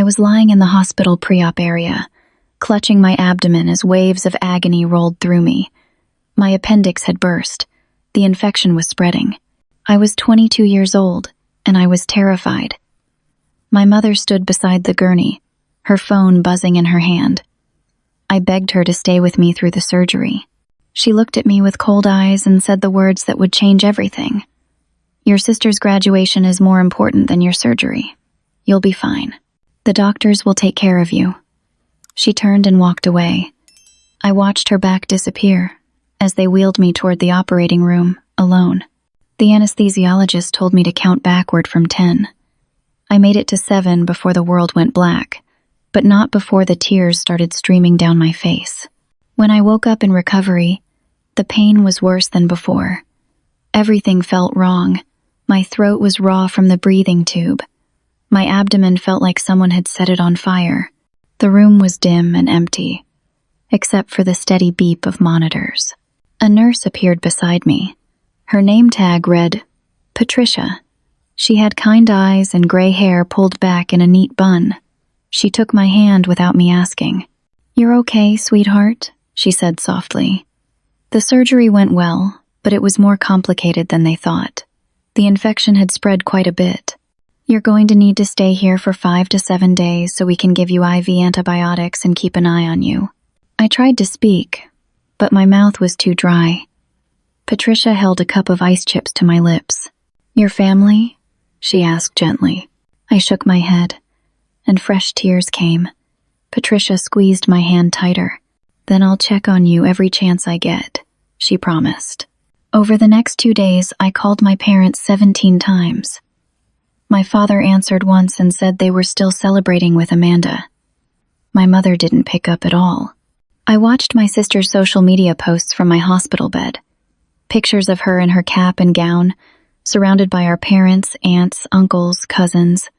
I was lying in the hospital pre-op area, clutching my abdomen as waves of agony rolled through me. My appendix had burst. The infection was spreading. I was 22 years old, and I was terrified. My mother stood beside the gurney, her phone buzzing in her hand. I begged her to stay with me through the surgery. She looked at me with cold eyes and said the words that would change everything. "Your sister's graduation is more important than your surgery. You'll be fine. The doctors will take care of you." She turned and walked away. I watched her back disappear as they wheeled me toward the operating room, alone. The anesthesiologist told me to count backward from 10. I made it to 7 before the world went black, but not before the tears started streaming down my face. When I woke up in recovery, the pain was worse than before. Everything felt wrong. My throat was raw from the breathing tube. My abdomen felt like someone had set it on fire. The room was dim and empty, except for the steady beep of monitors. A nurse appeared beside me. Her name tag read, Patricia. She had kind eyes and gray hair pulled back in a neat bun. She took my hand without me asking. "You're okay, sweetheart," she said softly. The surgery went well, but it was more complicated than they thought. The infection had spread quite a bit. "You're going to need to stay here for 5 to 7 days so we can give you IV antibiotics and keep an eye on you." I tried to speak, but my mouth was too dry. Patricia held a cup of ice chips to my lips. "Your family?" she asked gently. I shook my head, and fresh tears came. Patricia squeezed my hand tighter. "Then I'll check on you every chance I get," she promised. Over the next 2 days, I called my parents 17 times. My father answered once and said they were still celebrating with Amanda. My mother didn't pick up at all. I watched my sister's social media posts from my hospital bed. Pictures of her in her cap and gown, surrounded by our parents, aunts, uncles, cousins.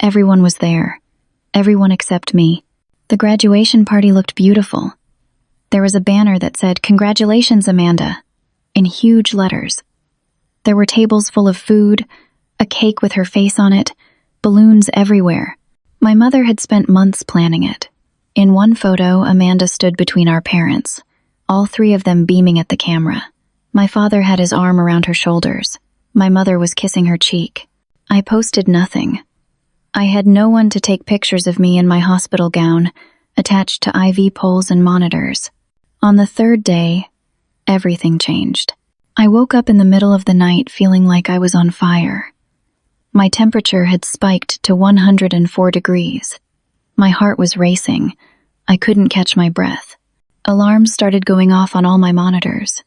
Everyone was there. Everyone except me. The graduation party looked beautiful. There was a banner that said, "Congratulations, Amanda," in huge letters. There were tables full of food, a cake with her face on it, balloons everywhere. My mother had spent months planning it. In one photo, Amanda stood between our parents, all 3 of them beaming at the camera. My father had his arm around her shoulders. My mother was kissing her cheek. I posted nothing. I had no one to take pictures of me in my hospital gown, attached to IV poles and monitors. On the 3rd day, everything changed. I woke up in the middle of the night feeling like I was on fire. My temperature had spiked to 104 degrees. My heart was racing. I couldn't catch my breath. Alarms started going off on all my monitors.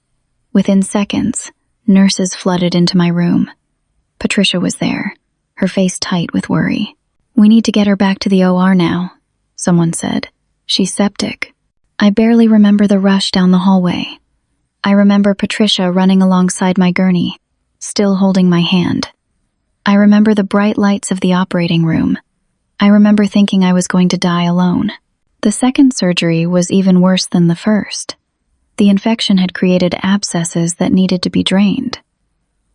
Within seconds, nurses flooded into my room. Patricia was there, her face tight with worry. "We need to get her back to the OR now," someone said. "She's septic." I barely remember the rush down the hallway. I remember Patricia running alongside my gurney, still holding my hand. I remember the bright lights of the operating room. I remember thinking I was going to die alone. The second surgery was even worse than the first. The infection had created abscesses that needed to be drained.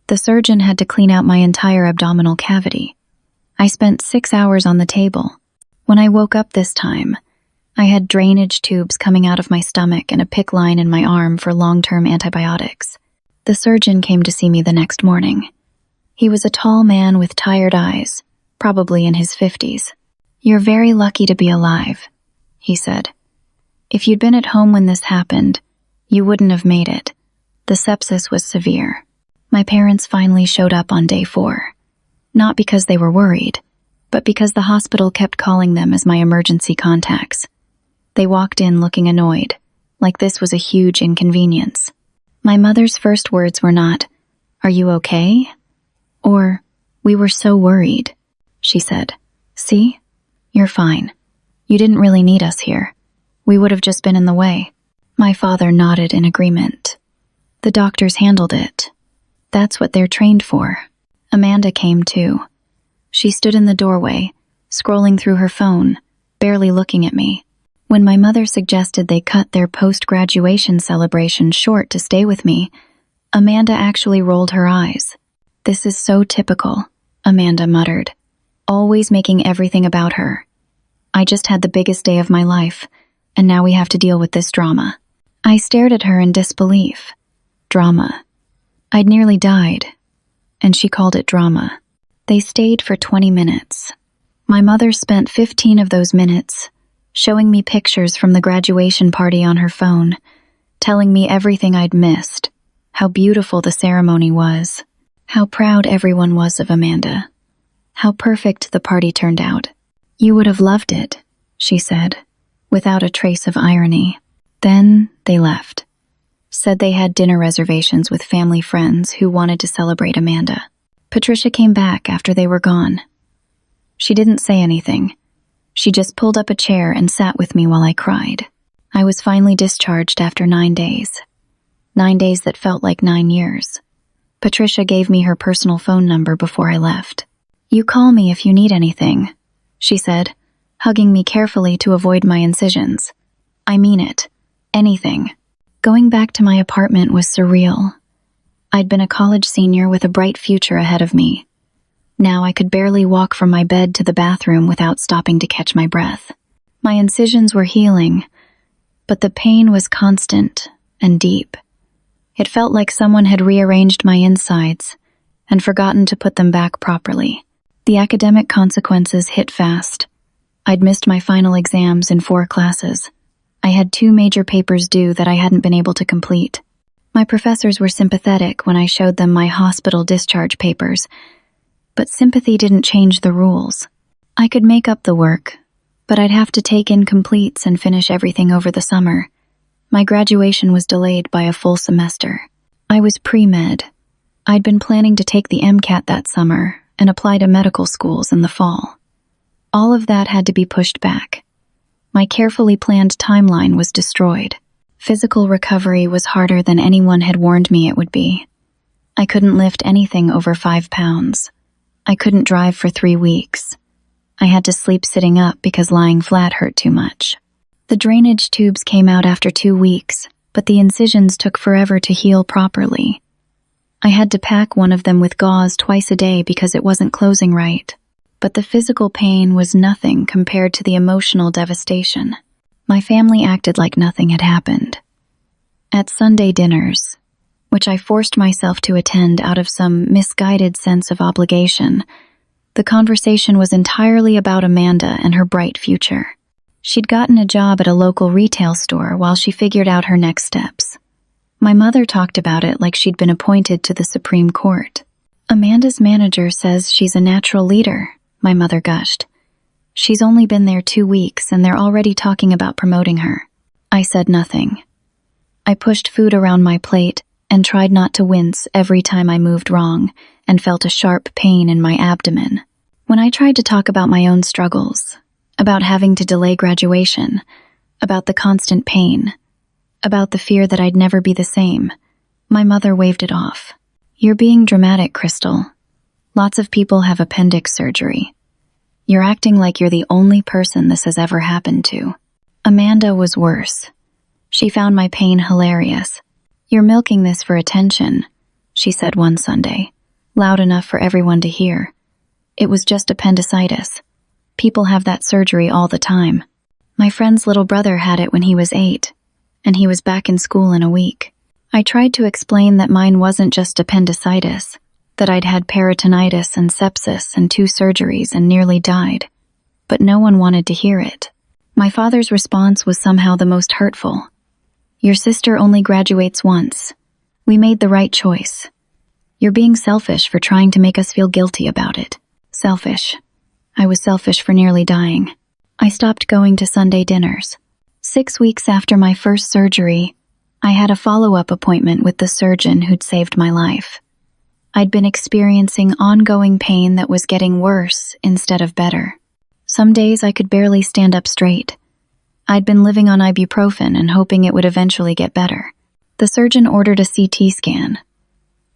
The surgeon had to clean out my entire abdominal cavity. I spent 6 hours on the table. When I woke up this time, I had drainage tubes coming out of my stomach and a PICC line in my arm for long-term antibiotics. The surgeon came to see me the next morning. He was a tall man with tired eyes, probably in his 50s. "You're very lucky to be alive," he said. "If you'd been at home when this happened, you wouldn't have made it. The sepsis was severe." My parents finally showed up on day 4. Not because they were worried, but because the hospital kept calling them as my emergency contacts. They walked in looking annoyed, like this was a huge inconvenience. My mother's first words were not, "Are you okay?" or, "We were so worried." She said, "See? You're fine. You didn't really need us here. We would have just been in the way." My father nodded in agreement. "The doctors handled it. That's what they're trained for." Amanda came too. She stood in the doorway, scrolling through her phone, barely looking at me. When my mother suggested they cut their post-graduation celebration short to stay with me, Amanda actually rolled her eyes. "This is so typical," Amanda muttered, "always making everything about her. I just had the biggest day of my life, and now we have to deal with this drama." I stared at her in disbelief. Drama. I'd nearly died, and she called it drama. They stayed for 20 minutes. My mother spent 15 of those minutes showing me pictures from the graduation party on her phone, telling me everything I'd missed, how beautiful the ceremony was, how proud everyone was of Amanda, how perfect the party turned out. "You would have loved it," she said, without a trace of irony. Then they left. Said they had dinner reservations with family friends who wanted to celebrate Amanda. Patricia came back after they were gone. She didn't say anything. She just pulled up a chair and sat with me while I cried. I was finally discharged after 9 days. 9 days that felt like 9 years. Patricia gave me her personal phone number before I left. "You call me if you need anything," she said, hugging me carefully to avoid my incisions. "I mean it. Anything." Going back to my apartment was surreal. I'd been a college senior with a bright future ahead of me. Now I could barely walk from my bed to the bathroom without stopping to catch my breath. My incisions were healing, but the pain was constant and deep. It felt like someone had rearranged my insides and forgotten to put them back properly. The academic consequences hit fast. I'd missed my final exams in 4 classes. I had 2 major papers due that I hadn't been able to complete. My professors were sympathetic when I showed them my hospital discharge papers, but sympathy didn't change the rules. I could make up the work, but I'd have to take incompletes and finish everything over the summer. My graduation was delayed by a full semester. I was pre-med. I'd been planning to take the MCAT that summer and apply to medical schools in the fall. All of that had to be pushed back. My carefully planned timeline was destroyed. Physical recovery was harder than anyone had warned me it would be. I couldn't lift anything over 5 pounds. I couldn't drive for 3 weeks. I had to sleep sitting up because lying flat hurt too much. The drainage tubes came out after 2 weeks, but the incisions took forever to heal properly. I had to pack one of them with gauze twice a day because it wasn't closing right. But the physical pain was nothing compared to the emotional devastation. My family acted like nothing had happened. At Sunday dinners, which I forced myself to attend out of some misguided sense of obligation, the conversation was entirely about Amanda and her bright future. She'd gotten a job at a local retail store while she figured out her next steps. My mother talked about it like she'd been appointed to the Supreme Court. "Amanda's manager says she's a natural leader," my mother gushed. "She's only been there 2 weeks and they're already talking about promoting her." I said nothing. I pushed food around my plate and tried not to wince every time I moved wrong and felt a sharp pain in my abdomen. When I tried to talk about my own struggles, about having to delay graduation, about the constant pain, about the fear that I'd never be the same, my mother waved it off. "You're being dramatic, Crystal. Lots of people have appendix surgery. You're acting like you're the only person this has ever happened to." Amanda was worse. She found my pain hilarious. "You're milking this for attention," she said one Sunday, loud enough for everyone to hear. "It was just appendicitis. People have that surgery all the time. My friend's little brother had it when he was 8, and he was back in school in a week." I tried to explain that mine wasn't just appendicitis, that I'd had peritonitis and sepsis and 2 surgeries and nearly died, but no one wanted to hear it. My father's response was somehow the most hurtful. "Your sister only graduates once. We made the right choice. You're being selfish for trying to make us feel guilty about it." Selfish. I was selfish for nearly dying. I stopped going to Sunday dinners. 6 weeks after my first surgery, I had a follow-up appointment with the surgeon who'd saved my life. I'd been experiencing ongoing pain that was getting worse instead of better. Some days I could barely stand up straight. I'd been living on ibuprofen and hoping it would eventually get better. The surgeon ordered a CT scan.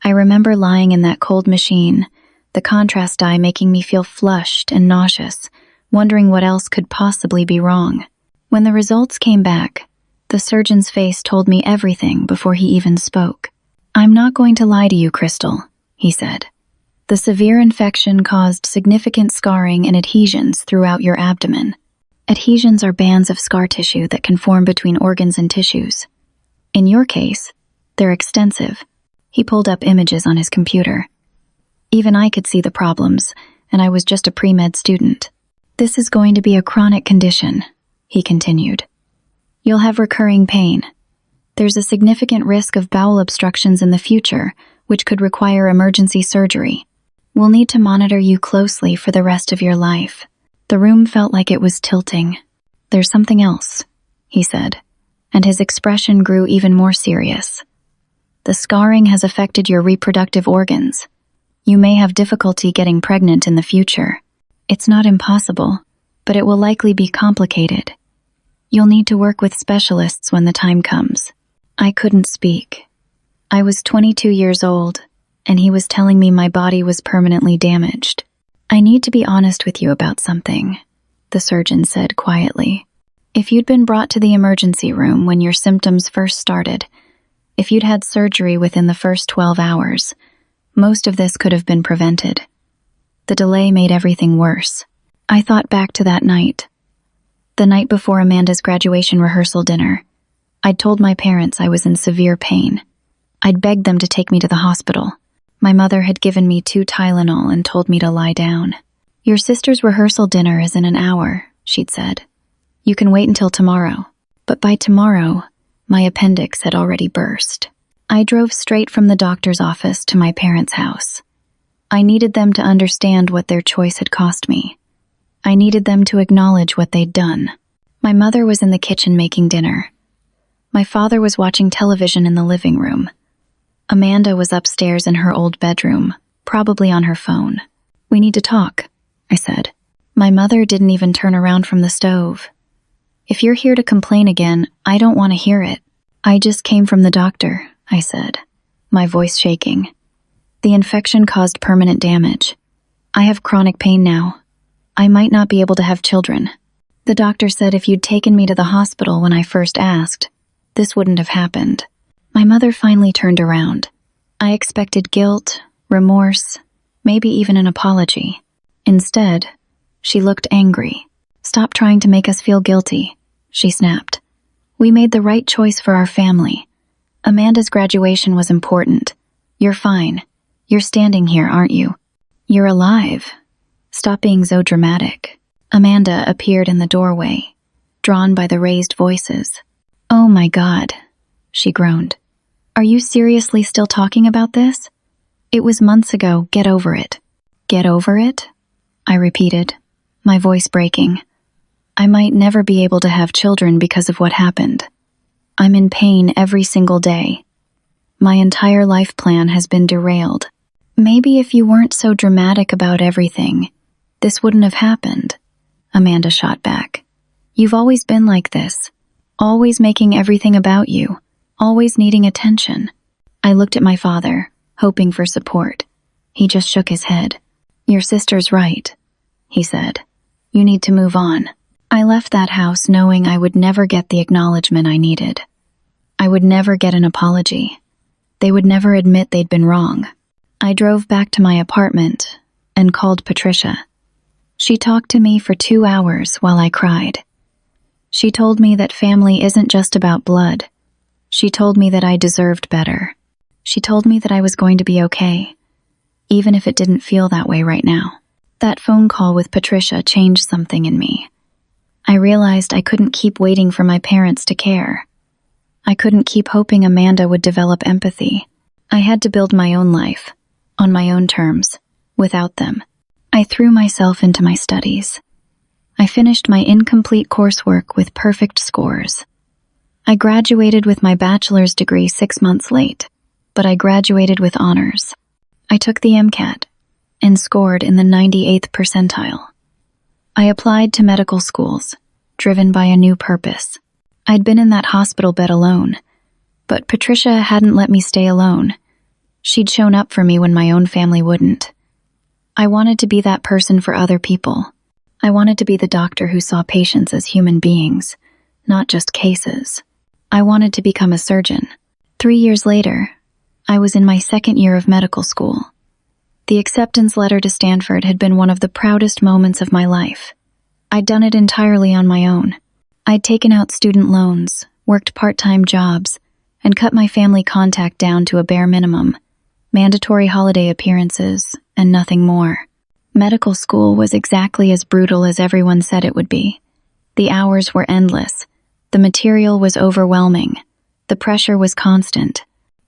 I remember lying in that cold machine, the contrast dye making me feel flushed and nauseous, wondering what else could possibly be wrong. When the results came back, the surgeon's face told me everything before he even spoke. "I'm not going to lie to you, Crystal," he said. "The severe infection caused significant scarring and adhesions throughout your abdomen. Adhesions are bands of scar tissue that can form between organs and tissues. In your case, they're extensive. He pulled up images on his computer. Even I could see the problems, and I was just a pre-med student. This is going to be a chronic condition, he continued. You'll have recurring pain. There's a significant risk of bowel obstructions in the future, which could require emergency surgery. We'll need to monitor you closely for the rest of your life. The room felt like it was tilting. There's something else, he said, and his expression grew even more serious. The scarring has affected your reproductive organs. You may have difficulty getting pregnant in the future. It's not impossible, but it will likely be complicated. You'll need to work with specialists when the time comes. I couldn't speak. I was 22 years old, and he was telling me my body was permanently damaged. I need to be honest with you about something, the surgeon said quietly. If you'd been brought to the emergency room when your symptoms first started, if you'd had surgery within the first 12 hours, most of this could have been prevented. The delay made everything worse. I thought back to that night. The night before Amanda's graduation rehearsal dinner, I'd told my parents I was in severe pain. I'd begged them to take me to the hospital. My mother had given me 2 Tylenol and told me to lie down. Your sister's rehearsal dinner is in an hour, she'd said. You can wait until tomorrow. But by tomorrow, my appendix had already burst. I drove straight from the doctor's office to my parents' house. I needed them to understand what their choice had cost me. I needed them to acknowledge what they'd done. My mother was in the kitchen making dinner. My father was watching television in the living room. Amanda was upstairs in her old bedroom, probably on her phone. We need to talk, I said. My mother didn't even turn around from the stove. If you're here to complain again, I don't want to hear it. I just came from the doctor, I said, my voice shaking. The infection caused permanent damage. I have chronic pain now. I might not be able to have children. The doctor said if you'd taken me to the hospital when I first asked, this wouldn't have happened. My mother finally turned around. I expected guilt, remorse, maybe even an apology. Instead, she looked angry. Stop trying to make us feel guilty, she snapped. We made the right choice for our family. Amanda's graduation was important. You're fine. You're standing here, aren't you? You're alive. Stop being so dramatic. Amanda appeared in the doorway, drawn by the raised voices. Oh my God, she groaned. Are you seriously still talking about this? It was months ago, get over it. Get over it? I repeated, my voice breaking. I might never be able to have children because of what happened. I'm in pain every single day. My entire life plan has been derailed. Maybe if you weren't so dramatic about everything, this wouldn't have happened, Amanda shot back. You've always been like this, always making everything about you, always needing attention. I looked at my father, hoping for support. He just shook his head. Your sister's right, he said. You need to move on. I left that house knowing I would never get the acknowledgement I needed. I would never get an apology. They would never admit they'd been wrong. I drove back to my apartment and called Patricia. She talked to me for 2 hours while I cried. She told me that family isn't just about blood. She told me that I deserved better. She told me that I was going to be okay, even if it didn't feel that way right now. That phone call with Patricia changed something in me. I realized I couldn't keep waiting for my parents to care. I couldn't keep hoping Amanda would develop empathy. I had to build my own life, on my own terms, without them. I threw myself into my studies. I finished my incomplete coursework with perfect scores. I graduated with my bachelor's degree 6 months late, but I graduated with honors. I took the MCAT and scored in the 98th percentile. I applied to medical schools, driven by a new purpose. I'd been in that hospital bed alone, but Patricia hadn't let me stay alone. She'd shown up for me when my own family wouldn't. I wanted to be that person for other people. I wanted to be the doctor who saw patients as human beings, not just cases. I wanted to become a surgeon. 3 years later, I was in my 2nd year of medical school. The acceptance letter to Stanford had been one of the proudest moments of my life. I'd done it entirely on my own. I'd taken out student loans, worked part-time jobs, and cut my family contact down to a bare minimum, mandatory holiday appearances, and nothing more. Medical school was exactly as brutal as everyone said it would be. The hours were endless, the material was overwhelming, the pressure was constant,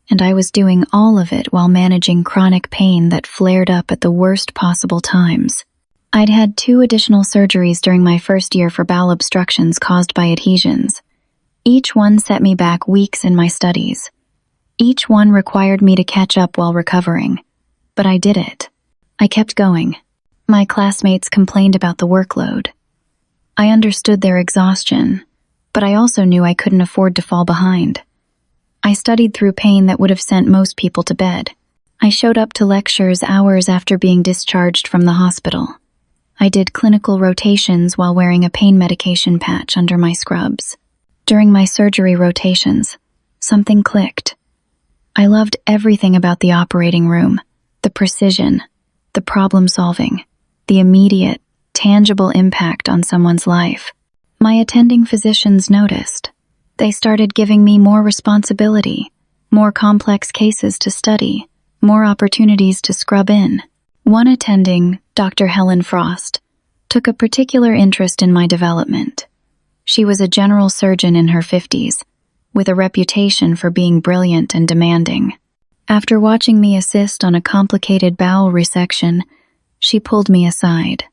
and I was doing all of it while managing chronic pain that flared up at the worst possible times. I'd had 2 additional surgeries during my first year for bowel obstructions caused by adhesions. Each one set me back weeks in my studies. Each one required me to catch up while recovering. But I did it. I kept going. My classmates complained about the workload. I understood their exhaustion, but I also knew I couldn't afford to fall behind. I studied through pain that would have sent most people to bed. I showed up to lectures hours after being discharged from the hospital. I did clinical rotations while wearing a pain medication patch under my scrubs. During my surgery rotations, something clicked. I loved everything about the operating room, the precision, the problem-solving, the immediate, tangible impact on someone's life. My attending physicians noticed. They started giving me more responsibility, more complex cases to study, more opportunities to scrub in. One attending, Dr. Helen Frost, took a particular interest in my development. She was a general surgeon in her 50s, with a reputation for being brilliant and demanding. After watching me assist on a complicated bowel resection, she pulled me aside.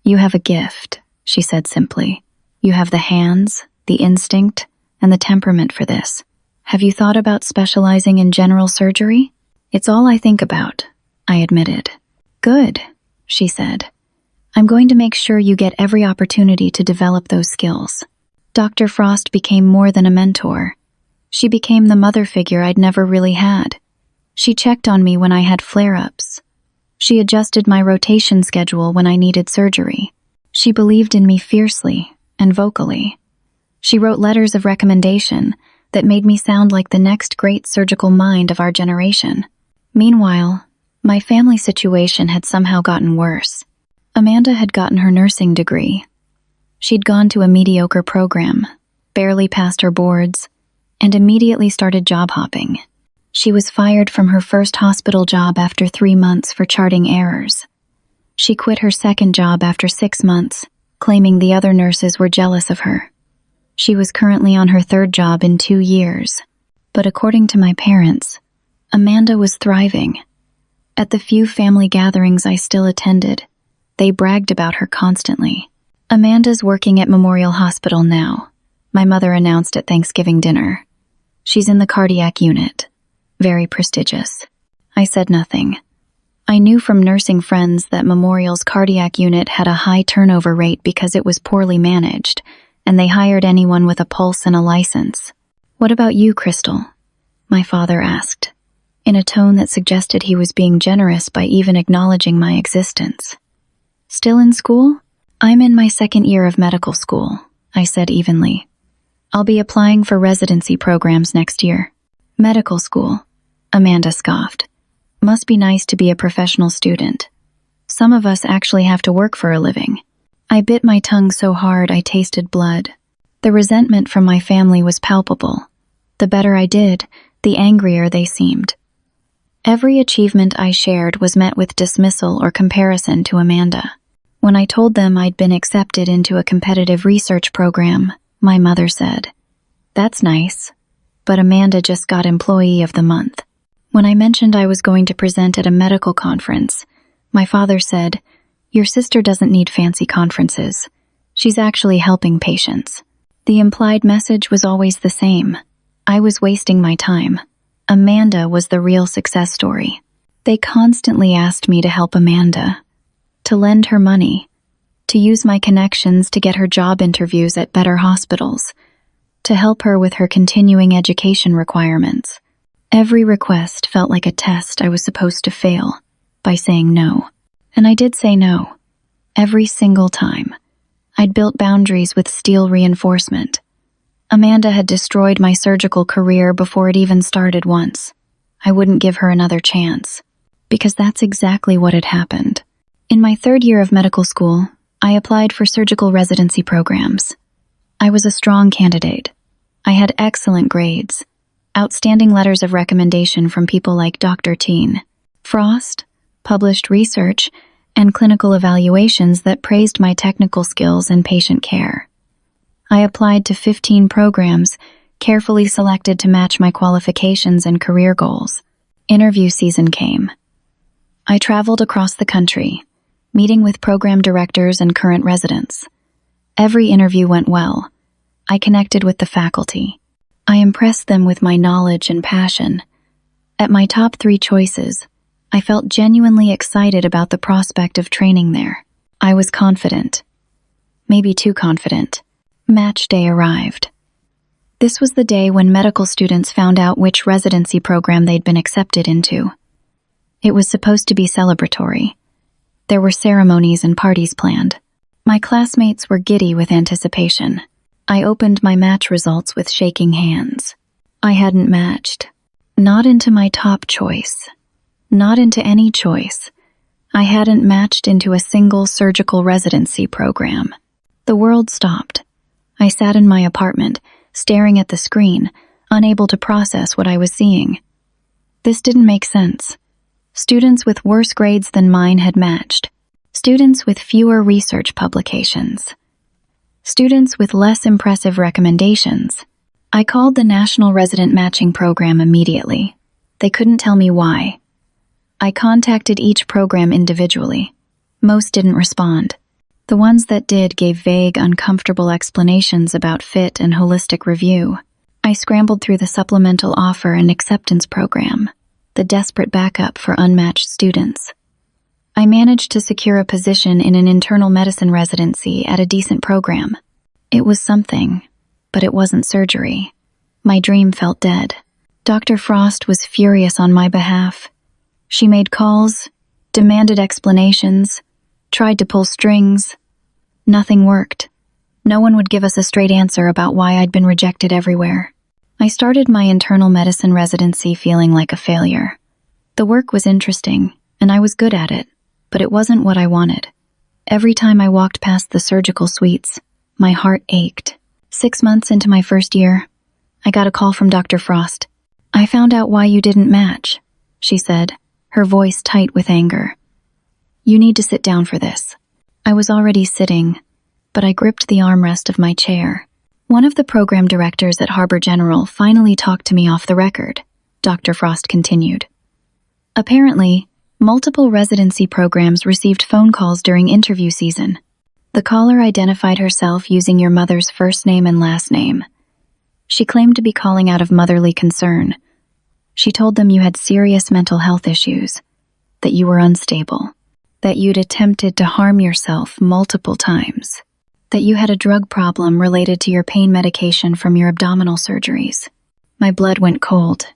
"You have a gift," she said simply. "You have the hands, the instinct, and the temperament for this. Have you thought about specializing in general surgery?" "It's all I think about," I admitted. "Good," she said. "I'm going to make sure you get every opportunity to develop those skills." Dr. Frost became more than a mentor. She became the mother figure I'd never really had. She checked on me when I had flare-ups. She adjusted my rotation schedule when I needed surgery. She believed in me fiercely and vocally. She wrote letters of recommendation that made me sound like the next great surgical mind of our generation. Meanwhile, my family situation had somehow gotten worse. Amanda had gotten her nursing degree. She'd gone to a mediocre program, barely passed her boards, and immediately started job hopping. She was fired from her first hospital job after 3 months for charting errors. She quit her second job after 6 months, claiming the other nurses were jealous of her. She was currently on her 3rd job in 2 years. But according to my parents, Amanda was thriving. At the few family gatherings I still attended, they bragged about her constantly. "Amanda's working at Memorial Hospital now," my mother announced at Thanksgiving dinner. "She's in the cardiac unit. Very prestigious." I said nothing. I knew from nursing friends that Memorial's cardiac unit had a high turnover rate because it was poorly managed, and they hired anyone with a pulse and a license. "What about you, Crystal?" my father asked, in a tone that suggested he was being generous by even acknowledging my existence. "Still in school?" "I'm in my 2nd year of medical school," I said evenly. "I'll be applying for residency programs next year." "Medical school," Amanda scoffed. "Must be nice to be a professional student. Some of us actually have to work for a living." I bit my tongue so hard I tasted blood. The resentment from my family was palpable. The better I did, the angrier they seemed. Every achievement I shared was met with dismissal or comparison to Amanda. When I told them I'd been accepted into a competitive research program, my mother said, "That's nice, but Amanda just got Employee of the Month." When I mentioned I was going to present at a medical conference, my father said, "Your sister doesn't need fancy conferences. She's actually helping patients." The implied message was always the same. I was wasting my time. Amanda was the real success story. They constantly asked me to help Amanda, to lend her money, to use my connections to get her job interviews at better hospitals, to help her with her continuing education requirements. Every request felt like a test I was supposed to fail by saying no. And I did say no. Every single time. I'd built boundaries with steel reinforcement. Amanda had destroyed my surgical career before it even started once. I wouldn't give her another chance. Because that's exactly what had happened. In my 3rd year of medical school, I applied for surgical residency programs. I was a strong candidate. I had excellent grades, outstanding letters of recommendation from people like Dr. Teen Frost, published research, and clinical evaluations that praised my technical skills and patient care. I applied to 15 programs, carefully selected to match my qualifications and career goals. Interview season came. I traveled across the country, meeting with program directors and current residents. Every interview went well. I connected with the faculty. I impressed them with my knowledge and passion. At my top 3 choices, I felt genuinely excited about the prospect of training there. I was confident. Maybe too confident. Match day arrived. This was the day when medical students found out which residency program they'd been accepted into. It was supposed to be celebratory. There were ceremonies and parties planned. My classmates were giddy with anticipation. I opened my match results with shaking hands. I hadn't matched. Not into my top choice. Not into any choice. I hadn't matched into a single surgical residency program. The world stopped. I sat in my apartment, staring at the screen, unable to process what I was seeing. This didn't make sense. Students with worse grades than mine had matched. Students with fewer research publications. Students with less impressive recommendations. I called the National Resident Matching Program immediately. They couldn't tell me why. I contacted each program individually. Most didn't respond. The ones that did gave vague, uncomfortable explanations about fit and holistic review. I scrambled through the supplemental offer and acceptance program, the desperate backup for unmatched students. I managed to secure a position in an internal medicine residency at a decent program. It was something, but it wasn't surgery. My dream felt dead. Dr. Frost was furious on my behalf. She made calls, demanded explanations, tried to pull strings. Nothing worked. No one would give us a straight answer about why I'd been rejected everywhere. I started my internal medicine residency feeling like a failure. The work was interesting, and I was good at it, but it wasn't what I wanted. Every time I walked past the surgical suites, my heart ached. 6 months into my first year, I got a call from Dr. Frost. "I found out why you didn't match," she said, her voice tight with anger. "You need to sit down for this." I was already sitting, but I gripped the armrest of my chair. "One of the program directors at Harbor General finally talked to me off the record," Dr. Frost continued. "Apparently, multiple residency programs received phone calls during interview season. The caller identified herself using your mother's first name and last name. She claimed to be calling out of motherly concern. She told them you had serious mental health issues, that you were unstable, that you'd attempted to harm yourself multiple times, that you had a drug problem related to your pain medication from your abdominal surgeries." My blood went cold.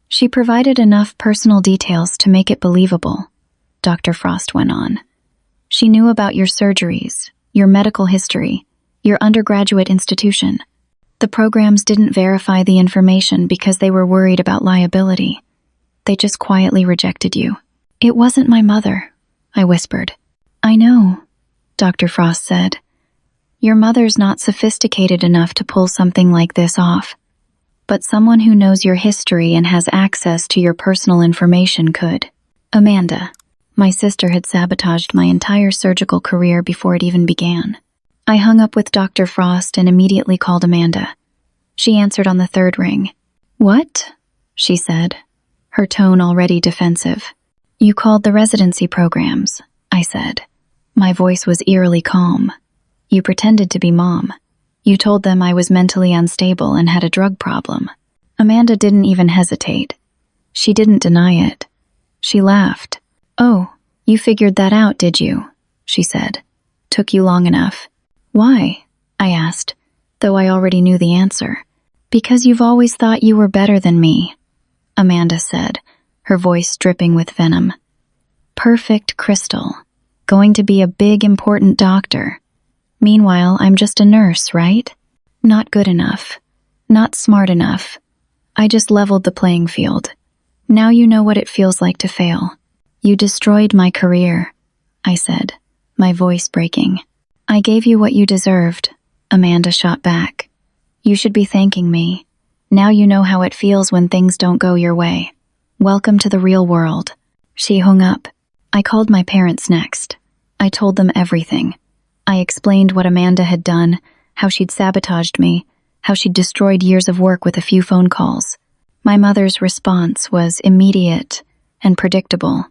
"She provided enough personal details to make it believable," Dr. Frost went on. "She knew about your surgeries, your medical history, your undergraduate institution. The programs didn't verify the information because they were worried about liability. They just quietly rejected you." "It wasn't my mother," I whispered. "I know," Dr. Frost said. "Your mother's not sophisticated enough to pull something like this off. But someone who knows your history and has access to your personal information could." Amanda. My sister had sabotaged my entire surgical career before it even began. I hung up with Dr. Frost and immediately called Amanda. She answered on the 3rd ring. "What?" she said, her tone already defensive. "You called the residency programs," I said. My voice was eerily calm. "You pretended to be Mom. You told them I was mentally unstable and had a drug problem." Amanda didn't even hesitate. She didn't deny it. She laughed. "Oh, you figured that out, did you?" she said. "Took you long enough." "Why?" I asked, though I already knew the answer. "Because you've always thought you were better than me," Amanda said, her voice dripping with venom. "Perfect crystal. Going to be a big, important doctor. Meanwhile, I'm just a nurse, right? Not good enough. Not smart enough. I just leveled the playing field. Now you know what it feels like to fail." "You destroyed my career," I said, my voice breaking. "I gave you what you deserved," Amanda shot back. "You should be thanking me. Now you know how it feels when things don't go your way. Welcome to the real world." She hung up. I called my parents next. I told them everything. I explained what Amanda had done, how she'd sabotaged me, how she'd destroyed years of work with a few phone calls. My mother's response was immediate and predictable.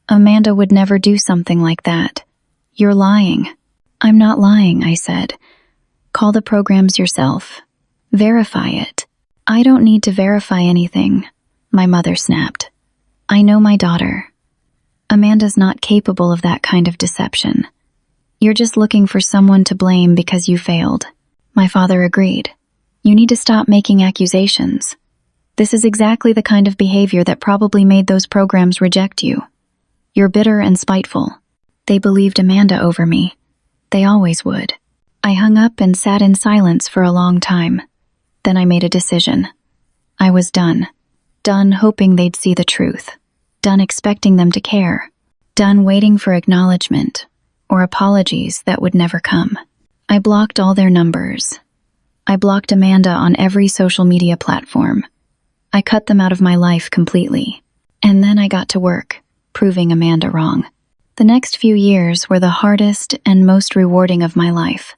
"Amanda would never do something like that. You're lying." "I'm not lying," I said. "Call the programs yourself. Verify it." "I don't need to verify anything," my mother snapped. "I know my daughter. Amanda's not capable of that kind of deception. You're just looking for someone to blame because you failed." My father agreed. "You need to stop making accusations. This is exactly the kind of behavior that probably made those programs reject you. You're bitter and spiteful." They believed Amanda over me. They always would. I hung up and sat in silence for a long time. Then I made a decision. I was done. Done hoping they'd see the truth. Done expecting them to care. Done waiting for acknowledgement or apologies that would never come. I blocked all their numbers. I blocked Amanda on every social media platform. I cut them out of my life completely. And then I got to work, proving Amanda wrong. The next few years were the hardest and most rewarding of my life.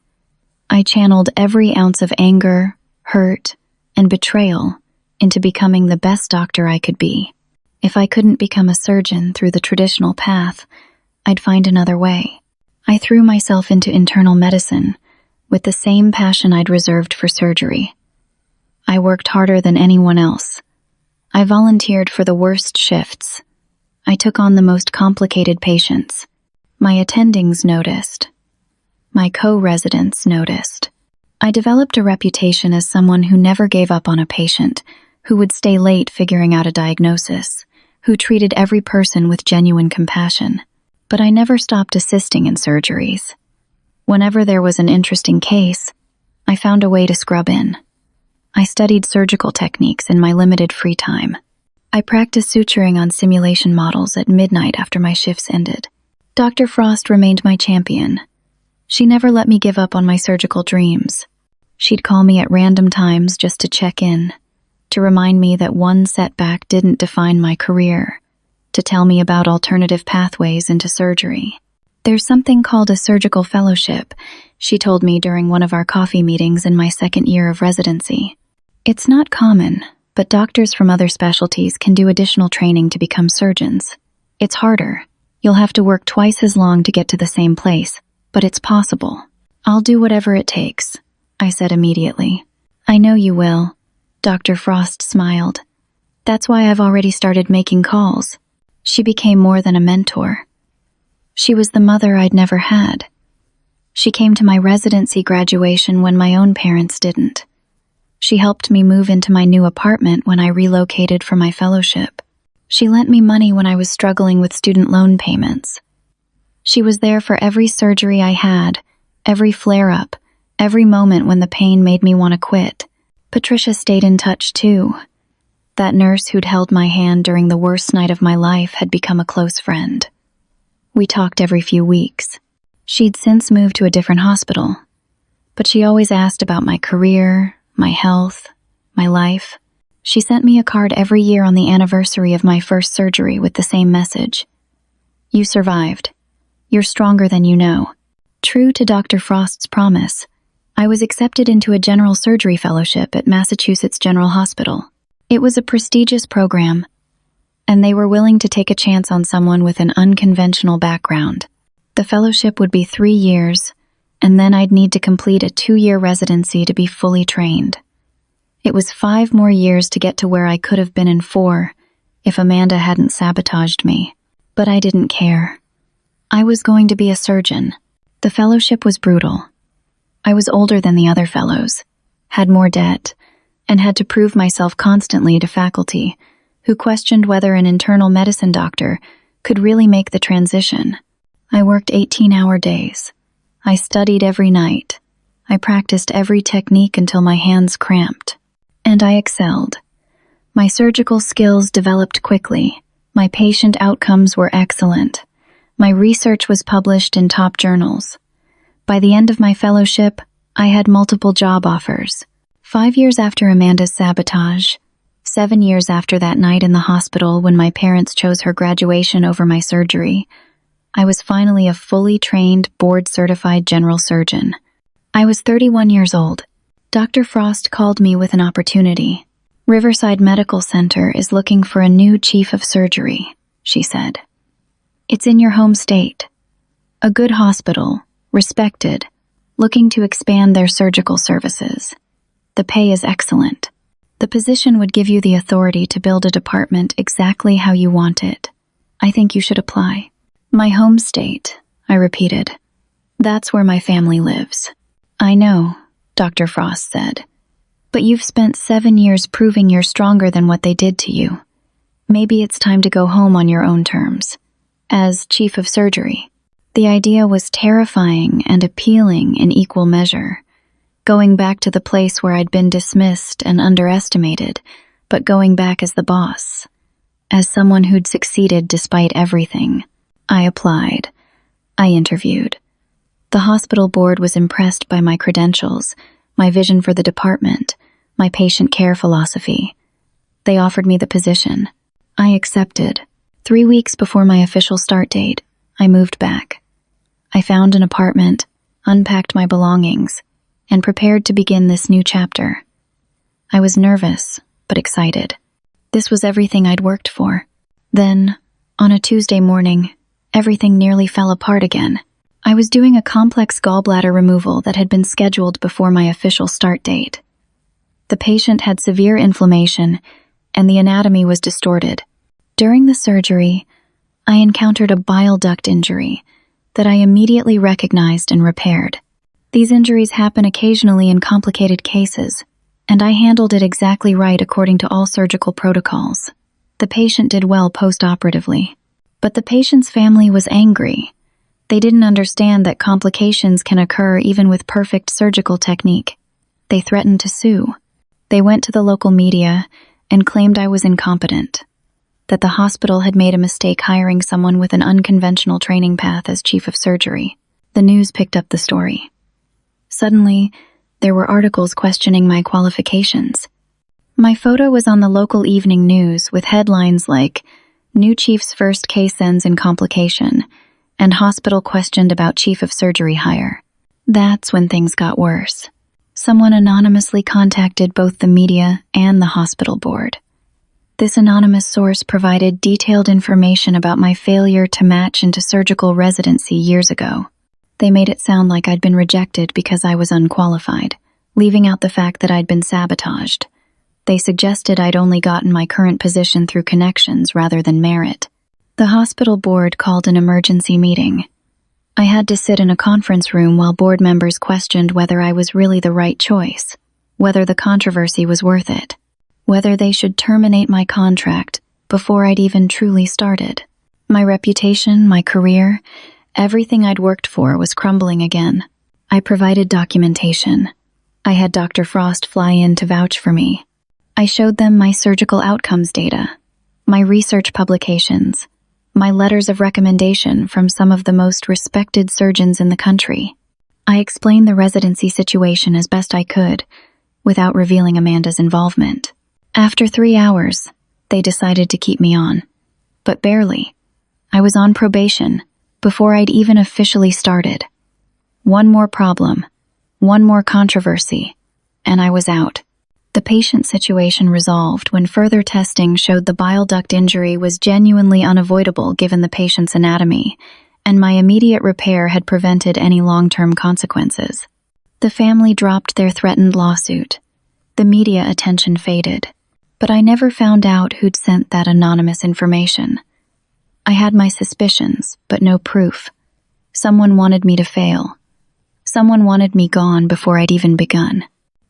I channeled every ounce of anger, hurt, and betrayal into becoming the best doctor I could be. If I couldn't become a surgeon through the traditional path, I'd find another way. I threw myself into internal medicine with the same passion I'd reserved for surgery. I worked harder than anyone else. I volunteered for the worst shifts. I took on the most complicated patients. My attendings noticed. My co-residents noticed. I developed a reputation as someone who never gave up on a patient, who would stay late figuring out a diagnosis, who treated every person with genuine compassion. But I never stopped assisting in surgeries. Whenever there was an interesting case, I found a way to scrub in. I studied surgical techniques in my limited free time. I practiced suturing on simulation models at midnight after my shifts ended. Dr. Frost remained my champion. She never let me give up on my surgical dreams. She'd call me at random times just to check in, to remind me that one setback didn't define my career, to tell me about alternative pathways into surgery. "There's something called a surgical fellowship," she told me during one of our coffee meetings in my second year of residency. "It's not common, but doctors from other specialties can do additional training to become surgeons. It's harder. You'll have to work twice as long to get to the same place, but it's possible." "I'll do whatever it takes," I said immediately. "I know you will," Dr. Frost smiled. "That's why I've already started making calls." She became more than a mentor. She was the mother I'd never had. She came to my residency graduation when my own parents didn't. She helped me move into my new apartment when I relocated for my fellowship. She lent me money when I was struggling with student loan payments. She was there for every surgery I had, every flare-up, every moment when the pain made me want to quit. Patricia stayed in touch too. That nurse who'd held my hand during the worst night of my life had become a close friend. We talked every few weeks. She'd since moved to a different hospital, but she always asked about my career, my health, my life. She sent me a card every year on the anniversary of my first surgery with the same message. "You survived. You're stronger than you know." True to Dr. Frost's promise, I was accepted into a general surgery fellowship at Massachusetts General Hospital. It was a prestigious program, and they were willing to take a chance on someone with an unconventional background. The fellowship would be 3 years, and then I'd need to complete a 2-year residency to be fully trained. It was 5 more years to get to where I could have been in 4 if Amanda hadn't sabotaged me. But I didn't care. I was going to be a surgeon. The fellowship was brutal. I was older than the other fellows, had more debt, and had to prove myself constantly to faculty who questioned whether an internal medicine doctor could really make the transition. I worked 18-hour days. I studied every night. I practiced every technique until my hands cramped. And I excelled. My surgical skills developed quickly. My patient outcomes were excellent. My research was published in top journals. By the end of my fellowship, I had multiple job offers. 5 years after Amanda's sabotage, 7 years after that night in the hospital when my parents chose her graduation over my surgery, I was finally a fully trained, board-certified general surgeon. I was 31 years old. Dr. Frost called me with an opportunity. Riverside Medical Center is looking for a new chief of surgery, she said. It's in your home state. A good hospital, respected, looking to expand their surgical services. The pay is excellent. The position would give you the authority to build a department exactly how you want it. I think you should apply. My home state, I repeated. That's where my family lives. I know, Dr. Frost said. But you've spent 7 years proving you're stronger than what they did to you. Maybe it's time to go home on your own terms. As chief of surgery. The idea was terrifying and appealing in equal measure. Going back to the place where I'd been dismissed and underestimated, but going back as the boss. As someone who'd succeeded despite everything. I applied. I interviewed. The hospital board was impressed by my credentials, my vision for the department, my patient care philosophy. They offered me the position. I accepted. 3 weeks before my official start date, I moved back. I found an apartment, unpacked my belongings, and prepared to begin this new chapter. I was nervous, but excited. This was everything I'd worked for. Then, on a Tuesday morning, everything nearly fell apart again. I was doing a complex gallbladder removal that had been scheduled before my official start date. The patient had severe inflammation, and the anatomy was distorted. During the surgery, I encountered a bile duct injury that I immediately recognized and repaired. These injuries happen occasionally in complicated cases, and I handled it exactly right according to all surgical protocols. The patient did well post-operatively. But the patient's family was angry. They didn't understand that complications can occur even with perfect surgical technique. They threatened to sue. They went to the local media and claimed I was incompetent, that the hospital had made a mistake hiring someone with an unconventional training path as chief of surgery. The news picked up the story. Suddenly, there were articles questioning my qualifications. My photo was on the local evening news with headlines like, "New chief's first case ends in complication," and "Hospital questioned about chief of surgery hire." That's when things got worse. Someone anonymously contacted both the media and the hospital board. This anonymous source provided detailed information about my failure to match into surgical residency years ago. They made it sound like I'd been rejected because I was unqualified, leaving out the fact that I'd been sabotaged. They suggested I'd only gotten my current position through connections rather than merit. The hospital board called an emergency meeting. I had to sit in a conference room while board members questioned whether I was really the right choice, whether the controversy was worth it, whether they should terminate my contract before I'd even truly started. My reputation, my career, everything I'd worked for was crumbling again. I provided documentation. I had Dr. Frost fly in to vouch for me. I showed them my surgical outcomes data, my research publications, my letters of recommendation from some of the most respected surgeons in the country. I explained the residency situation as best I could, without revealing Amanda's involvement. After 3 hours, they decided to keep me on. But barely. I was on probation before I'd even officially started. One more problem, one more controversy, and I was out. The patient situation resolved when further testing showed the bile duct injury was genuinely unavoidable given the patient's anatomy, and my immediate repair had prevented any long-term consequences. The family dropped their threatened lawsuit. The media attention faded. But I never found out who'd sent that anonymous information. I had my suspicions, but no proof. Someone wanted me to fail. Someone wanted me gone before I'd even begun.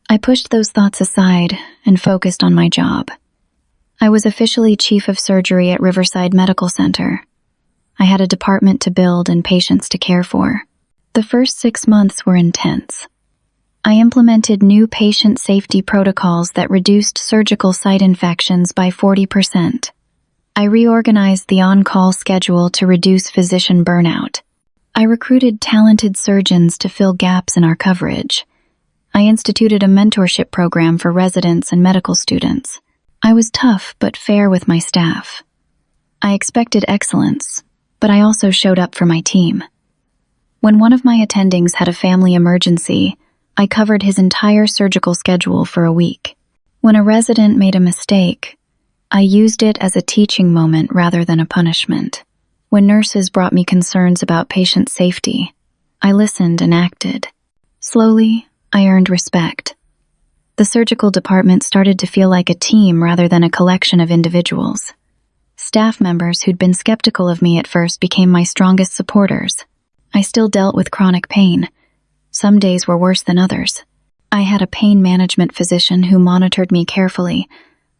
I pushed those thoughts aside and focused on my job. I was officially chief of surgery at Riverside Medical Center. I had a department to build and patients to care for. The first 6 months were intense. I implemented new patient safety protocols that reduced surgical site infections by 40%. I reorganized the on-call schedule to reduce physician burnout. I recruited talented surgeons to fill gaps in our coverage. I instituted a mentorship program for residents and medical students. I was tough but fair with my staff. I expected excellence, but I also showed up for my team. When one of my attendings had a family emergency, I covered his entire surgical schedule for a week. When a resident made a mistake, I used it as a teaching moment rather than a punishment. When nurses brought me concerns about patient safety, I listened and acted. Slowly, I earned respect. The surgical department started to feel like a team rather than a collection of individuals. Staff members who'd been skeptical of me at first became my strongest supporters. I still dealt with chronic pain. Some days were worse than others. I had a pain management physician who monitored me carefully,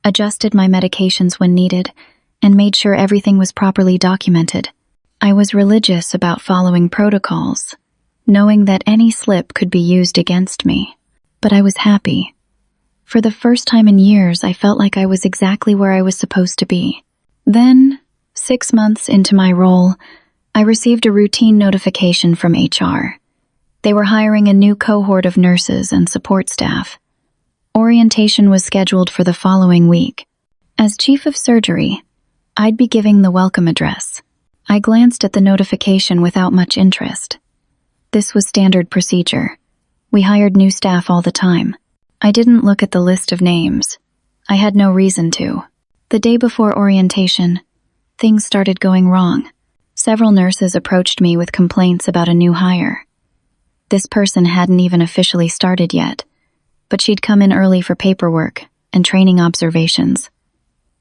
adjusted my medications when needed, and made sure everything was properly documented. I was religious about following protocols, knowing that any slip could be used against me. But I was happy. For the first time in years, I felt like I was exactly where I was supposed to be. Then, 6 months into my role, I received a routine notification from HR. They were hiring a new cohort of nurses and support staff. Orientation was scheduled for the following week. As chief of surgery, I'd be giving the welcome address. I glanced at the notification without much interest. This was standard procedure. We hired new staff all the time. I didn't look at the list of names. I had no reason to. The day before orientation, things started going wrong. Several nurses approached me with complaints about a new hire. This person hadn't even officially started yet, but she'd come in early for paperwork and training observations.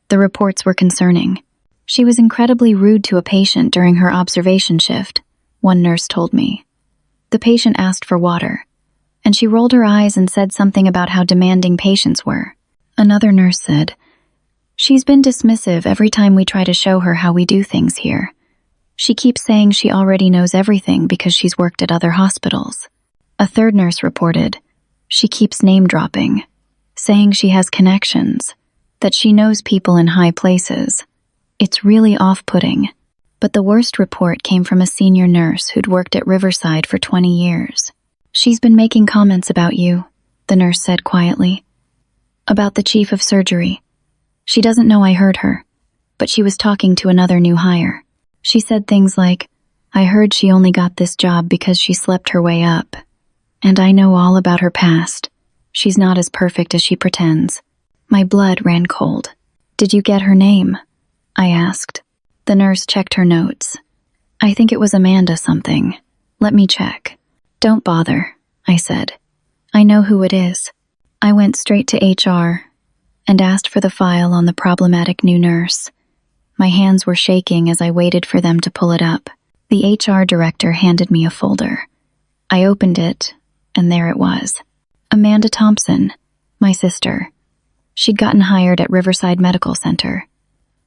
The reports were concerning. She was incredibly rude to a patient during her observation shift, one nurse told me. The patient asked for water, and she rolled her eyes and said something about how demanding patients were. Another nurse said, "She's been dismissive every time we try to show her how we do things here. She keeps saying she already knows everything because she's worked at other hospitals." A third nurse reported, "She keeps name-dropping, saying she has connections, that she knows people in high places. It's really off-putting." But the worst report came from a senior nurse who'd worked at Riverside for 20 years. "She's been making comments about you," the nurse said quietly. "About the chief of surgery. She doesn't know I heard her, but she was talking to another new hire. She said things like, 'I heard she only got this job because she slept her way up. And I know all about her past. She's not as perfect as she pretends.'" My blood ran cold. "Did you get her name?" I asked. The nurse checked her notes. "I think it was Amanda something. Let me check." "Don't bother," I said. "I know who it is." I went straight to HR and asked for the file on the problematic new nurse. My hands were shaking as I waited for them to pull it up. The HR director handed me a folder. I opened it, and there it was. Amanda Thompson, my sister. She'd gotten hired at Riverside Medical Center.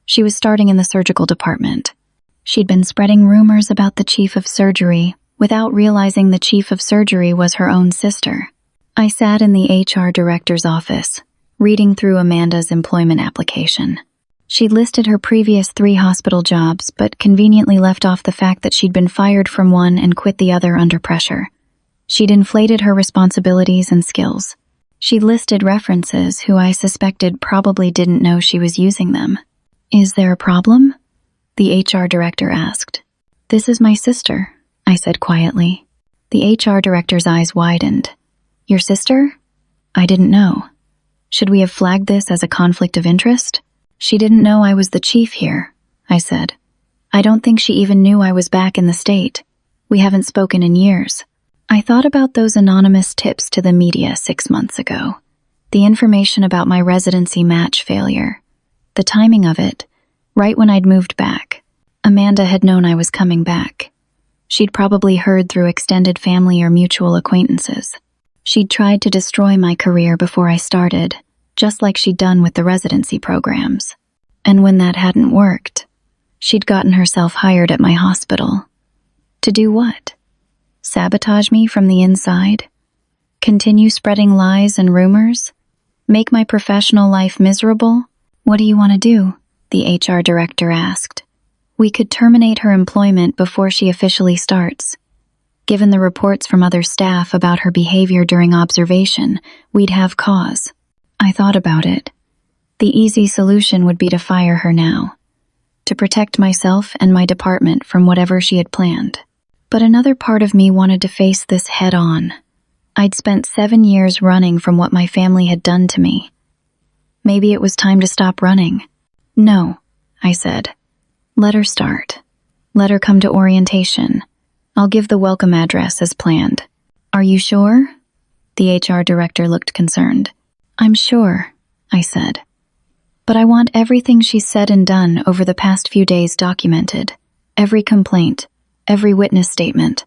She was starting in the surgical department. She'd been spreading rumors about the chief of surgery without realizing the chief of surgery was her own sister. I sat in the HR director's office, reading through Amanda's employment application. She'd listed her previous 3 hospital jobs, but conveniently left off the fact that she'd been fired from one and quit the other under pressure. She'd inflated her responsibilities and skills. She'd listed references who I suspected probably didn't know she was using them. "Is there a problem?" the HR director asked. "This is my sister," I said quietly. The HR director's eyes widened. "Your sister? I didn't know. Should we have flagged this as a conflict of interest?" "She didn't know I was the chief here," I said. "I don't think she even knew I was back in the state. We haven't spoken in years." I thought about those anonymous tips to the media 6 months ago. The information about my residency match failure. The timing of it, right when I'd moved back. Amanda had known I was coming back. She'd probably heard through extended family or mutual acquaintances. She'd tried to destroy my career before I started, just like she'd done with the residency programs. And when that hadn't worked, she'd gotten herself hired at my hospital. To do what? Sabotage me from the inside? Continue spreading lies and rumors? Make my professional life miserable? "What do you want to do?" the HR director asked. We could terminate her employment before she officially starts. Given the reports from other staff about her behavior during observation, we'd have cause. I thought about it. The easy solution would be to fire her now, to protect myself and my department from whatever she had planned. But another part of me wanted to face this head-on. I'd spent 7 years running from what my family had done to me. Maybe it was time to stop running. No, I said. Let her start. Let her come to orientation. I'll give the welcome address as planned. Are you sure? The HR director looked concerned. I'm sure, I said. But I want everything she's said and done over the past few days documented. Every complaint, every witness statement.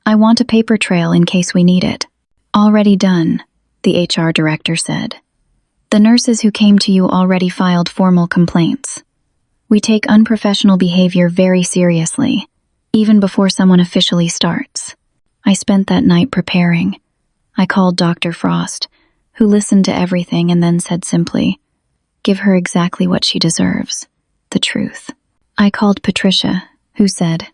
I want a paper trail in case we need it. Already done, the HR director said. The nurses who came to you already filed formal complaints. We take unprofessional behavior very seriously, even before someone officially starts. I spent that night preparing. I called Dr. Frost, who listened to everything and then said simply, give her exactly what she deserves, the truth. I called Patricia, who said,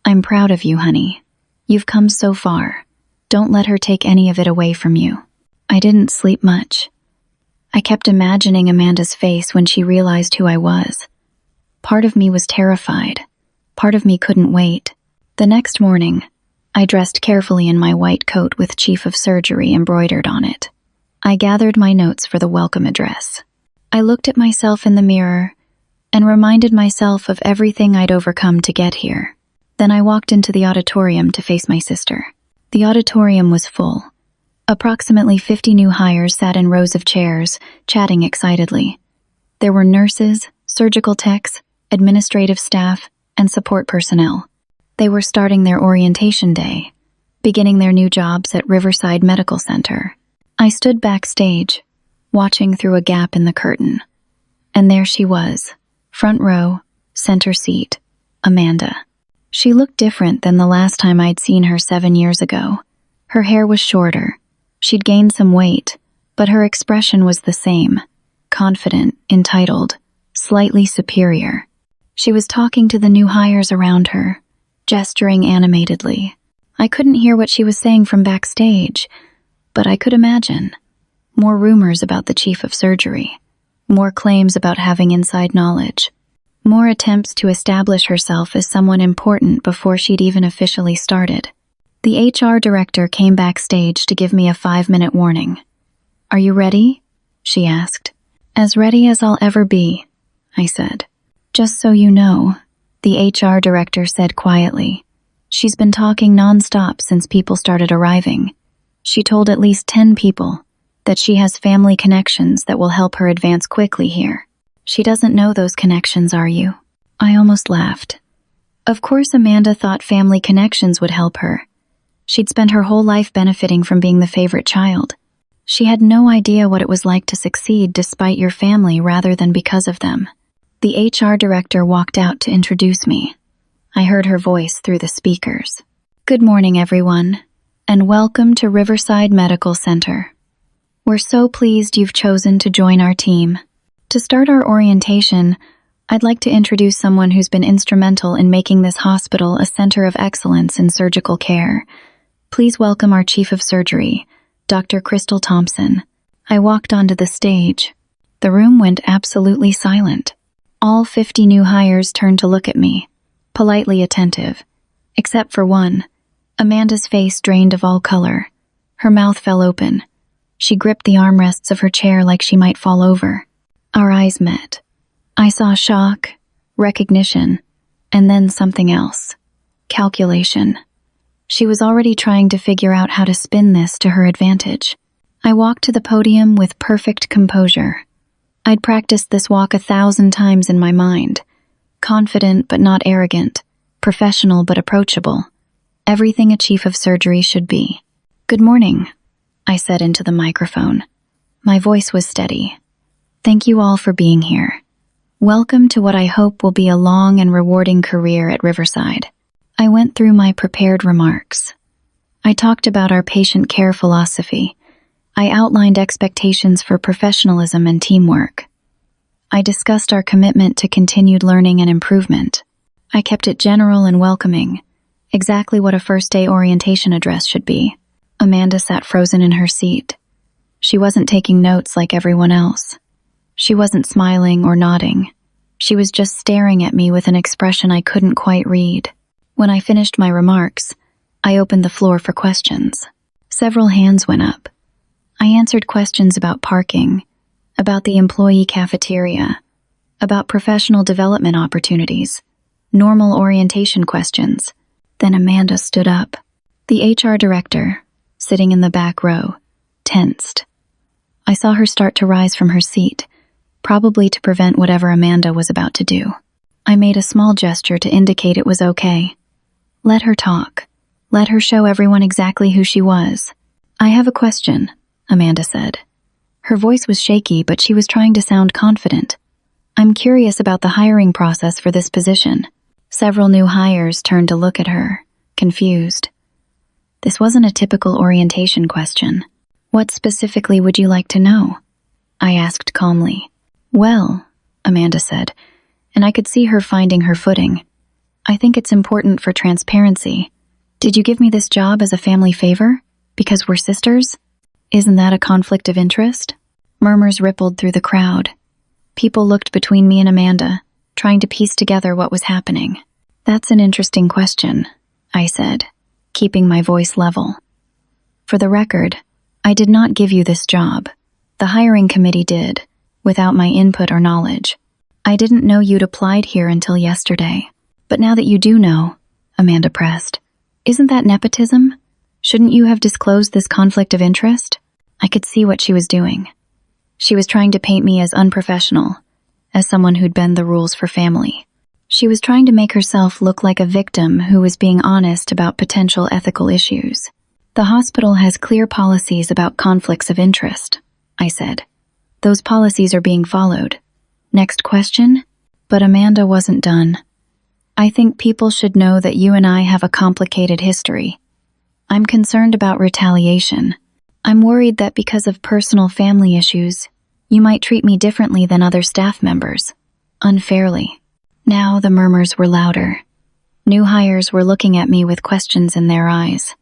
I'm proud of you, honey. You've come so far. Don't let her take any of it away from you. I didn't sleep much. I kept imagining Amanda's face when she realized who I was. Part of me was terrified. Part of me couldn't wait. The next morning, I dressed carefully in my white coat with Chief of Surgery embroidered on it. I gathered my notes for the welcome address. I looked at myself in the mirror and reminded myself of everything I'd overcome to get here. Then I walked into the auditorium to face my sister. The auditorium was full. Approximately 50 new hires sat in rows of chairs, chatting excitedly. There were nurses, surgical techs, administrative staff, and support personnel. They were starting their orientation day, beginning their new jobs at Riverside Medical Center. I stood backstage, watching through a gap in the curtain. And there she was, front row, center seat, Amanda. She looked different than the last time I'd seen her 7 years ago. Her hair was shorter. She'd gained some weight, but her expression was the same, confident, entitled, slightly superior. She was talking to the new hires around her, gesturing animatedly. I couldn't hear what she was saying from backstage, but I could imagine. More rumors about the Chief of Surgery, more claims about having inside knowledge, more attempts to establish herself as someone important before she'd even officially started. The HR director came backstage to give me a 5-minute warning. Are you ready? She asked. As ready as I'll ever be, I said. Just so you know, the HR director said quietly. She's been talking nonstop since people started arriving. She told at least 10 people that she has family connections that will help her advance quickly here. She doesn't know those connections, are you? I almost laughed. Of course Amanda thought family connections would help her. She'd spent her whole life benefiting from being the favorite child. She had no idea what it was like to succeed despite your family rather than because of them. The HR director walked out to introduce me. I heard her voice through the speakers. Good morning, everyone, and welcome to Riverside Medical Center. We're so pleased you've chosen to join our team. To start our orientation, I'd like to introduce someone who's been instrumental in making this hospital a center of excellence in surgical care. Please welcome our Chief of Surgery, Dr. Crystal Thompson. I walked onto the stage. The room went absolutely silent. All 50 new hires turned to look at me, politely attentive. Except for one. Amanda's face drained of all color. Her mouth fell open. She gripped the armrests of her chair like she might fall over. Our eyes met. I saw shock, recognition, and then something else. Calculation. She was already trying to figure out how to spin this to her advantage. I walked to the podium with perfect composure. I'd practiced this walk 1,000 times in my mind. Confident but not arrogant, professional but approachable. Everything a Chief of Surgery should be. Good morning, I said into the microphone. My voice was steady. Thank you all for being here. Welcome to what I hope will be a long and rewarding career at Riverside. I went through my prepared remarks. I talked about our patient care philosophy. I outlined expectations for professionalism and teamwork. I discussed our commitment to continued learning and improvement. I kept it general and welcoming, exactly what a first-day orientation address should be. Amanda sat frozen in her seat. She wasn't taking notes like everyone else. She wasn't smiling or nodding. She was just staring at me with an expression I couldn't quite read. When I finished my remarks, I opened the floor for questions. Several hands went up. I answered questions about parking, about the employee cafeteria, about professional development opportunities, normal orientation questions. Then Amanda stood up. The HR director, sitting in the back row, tensed. I saw her start to rise from her seat, probably to prevent whatever Amanda was about to do. I made a small gesture to indicate it was okay. Let her talk. Let her show everyone exactly who she was. I have a question, Amanda said. Her voice was shaky, but she was trying to sound confident. I'm curious about the hiring process for this position. Several new hires turned to look at her, confused. This wasn't a typical orientation question. What specifically would you like to know? I asked calmly. Well, Amanda said, and I could see her finding her footing. I think it's important for transparency. Did you give me this job as a family favor? Because we're sisters? Isn't that a conflict of interest? Murmurs rippled through the crowd. People looked between me and Amanda, trying to piece together what was happening. That's an interesting question, I said, keeping my voice level. For the record, I did not give you this job. The hiring committee did, without my input or knowledge. I didn't know you'd applied here until yesterday. But now that you do know, Amanda pressed, isn't that nepotism? Shouldn't you have disclosed this conflict of interest? I could see what she was doing. She was trying to paint me as unprofessional, as someone who'd bend the rules for family. She was trying to make herself look like a victim who was being honest about potential ethical issues. The hospital has clear policies about conflicts of interest, I said. Those policies are being followed. Next question? But Amanda wasn't done. I think people should know that you and I have a complicated history. I'm concerned about retaliation. I'm worried that because of personal family issues, you might treat me differently than other staff members. Unfairly. Now the murmurs were louder. New hires were looking at me with questions in their eyes.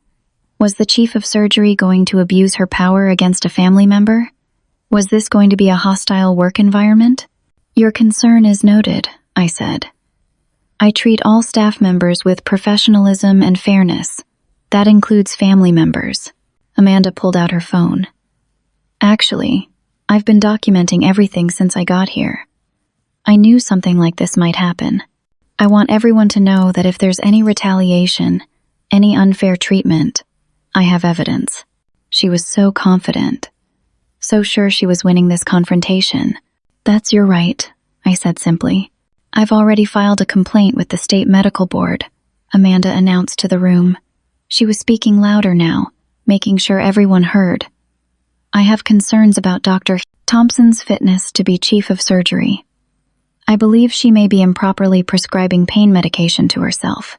Was the chief of surgery going to abuse her power against a family member? Was this going to be a hostile work environment? Your concern is noted, I said. I treat all staff members with professionalism and fairness. That includes family members. Amanda pulled out her phone. Actually, I've been documenting everything since I got here. I knew something like this might happen. I want everyone to know that if there's any retaliation, any unfair treatment, I have evidence. She was so confident, so sure she was winning this confrontation. That's your right, I said simply. I've already filed a complaint with the state medical board, Amanda announced to the room. She was speaking louder now, making sure everyone heard. I have concerns about Dr. Thompson's fitness to be chief of surgery. I believe she may be improperly prescribing pain medication to herself.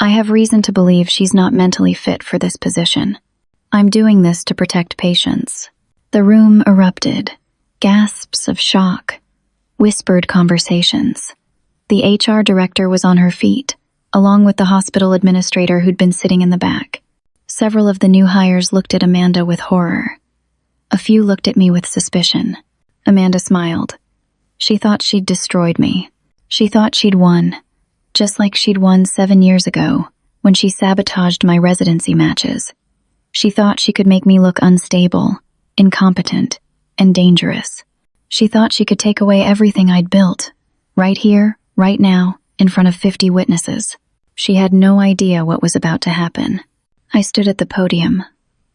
I have reason to believe she's not mentally fit for this position. I'm doing this to protect patients. The room erupted. Gasps of shock. Whispered conversations. The HR director was on her feet, along with the hospital administrator who'd been sitting in the back. Several of the new hires looked at Amanda with horror. A few looked at me with suspicion. Amanda smiled. She thought she'd destroyed me. She thought she'd won, just like she'd won 7 years ago when she sabotaged my residency matches. She thought she could make me look unstable, incompetent, and dangerous. She thought she could take away everything I'd built, right here, right now, in front of 50 witnesses. She had no idea what was about to happen. I stood at the podium,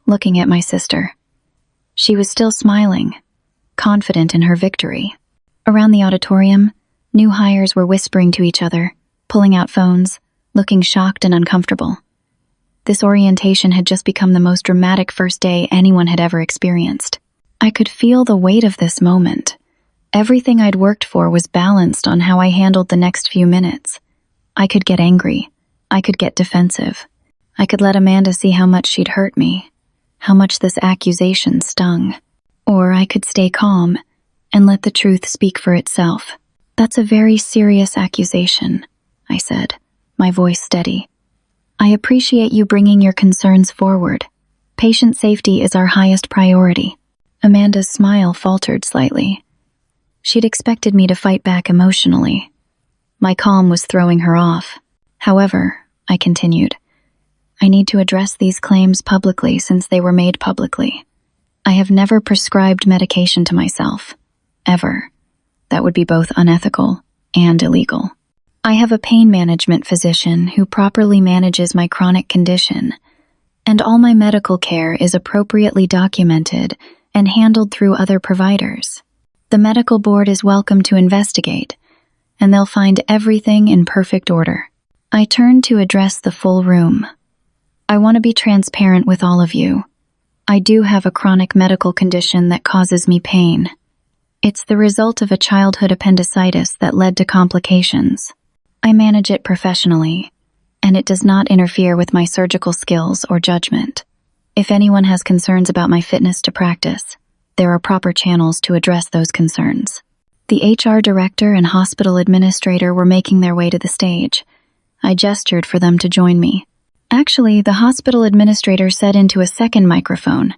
looking at my sister. She was still smiling, confident in her victory. Around the auditorium, new hires were whispering to each other, pulling out phones, looking shocked and uncomfortable. This orientation had just become the most dramatic first day anyone had ever experienced. I could feel the weight of this moment. Everything I'd worked for was balanced on how I handled the next few minutes. I could get angry. I could get defensive. I could let Amanda see how much she'd hurt me, how much this accusation stung. Or I could stay calm and let the truth speak for itself. That's a very serious accusation, I said, my voice steady. I appreciate you bringing your concerns forward. Patient safety is our highest priority. Amanda's smile faltered slightly. She'd expected me to fight back emotionally. My calm was throwing her off. However, I continued, I need to address these claims publicly since they were made publicly. I have never prescribed medication to myself. Ever. That would be both unethical and illegal. I have a pain management physician who properly manages my chronic condition, and all my medical care is appropriately documented and handled through other providers. The medical board is welcome to investigate, and they'll find everything in perfect order. I turned to address the full room. I want to be transparent with all of you. I do have a chronic medical condition that causes me pain. It's the result of a childhood appendicitis that led to complications. I manage it professionally, and it does not interfere with my surgical skills or judgment. If anyone has concerns about my fitness to practice, there are proper channels to address those concerns. The HR director and hospital administrator were making their way to the stage. I gestured for them to join me. Actually, the hospital administrator said into a second microphone,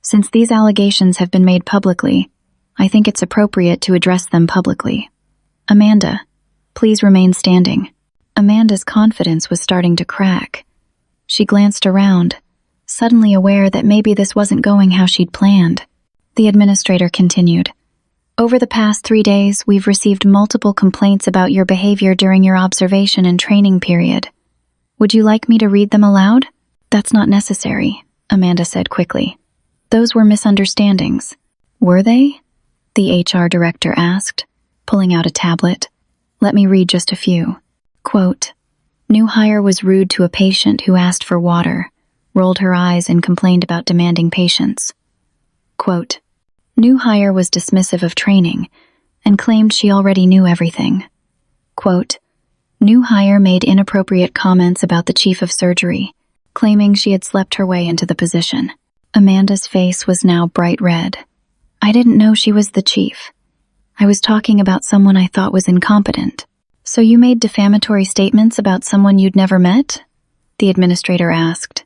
since these allegations have been made publicly, I think it's appropriate to address them publicly. Amanda, please remain standing. Amanda's confidence was starting to crack. She glanced around, suddenly aware that maybe this wasn't going how she'd planned. The administrator continued, over the past 3 days, we've received multiple complaints about your behavior during your observation and training period. Would you like me to read them aloud? That's not necessary, Amanda said quickly. Those were misunderstandings. Were they? The HR director asked, pulling out a tablet. Let me read just a few. Quote, new hire was rude to a patient who asked for water, rolled her eyes and complained about demanding patience. Quote, new hire was dismissive of training and claimed she already knew everything. Quote, new hire made inappropriate comments about the chief of surgery, claiming she had slept her way into the position. Amanda's face was now bright red. I didn't know she was the chief. I was talking about someone I thought was incompetent. So you made defamatory statements about someone you'd never met? The administrator asked.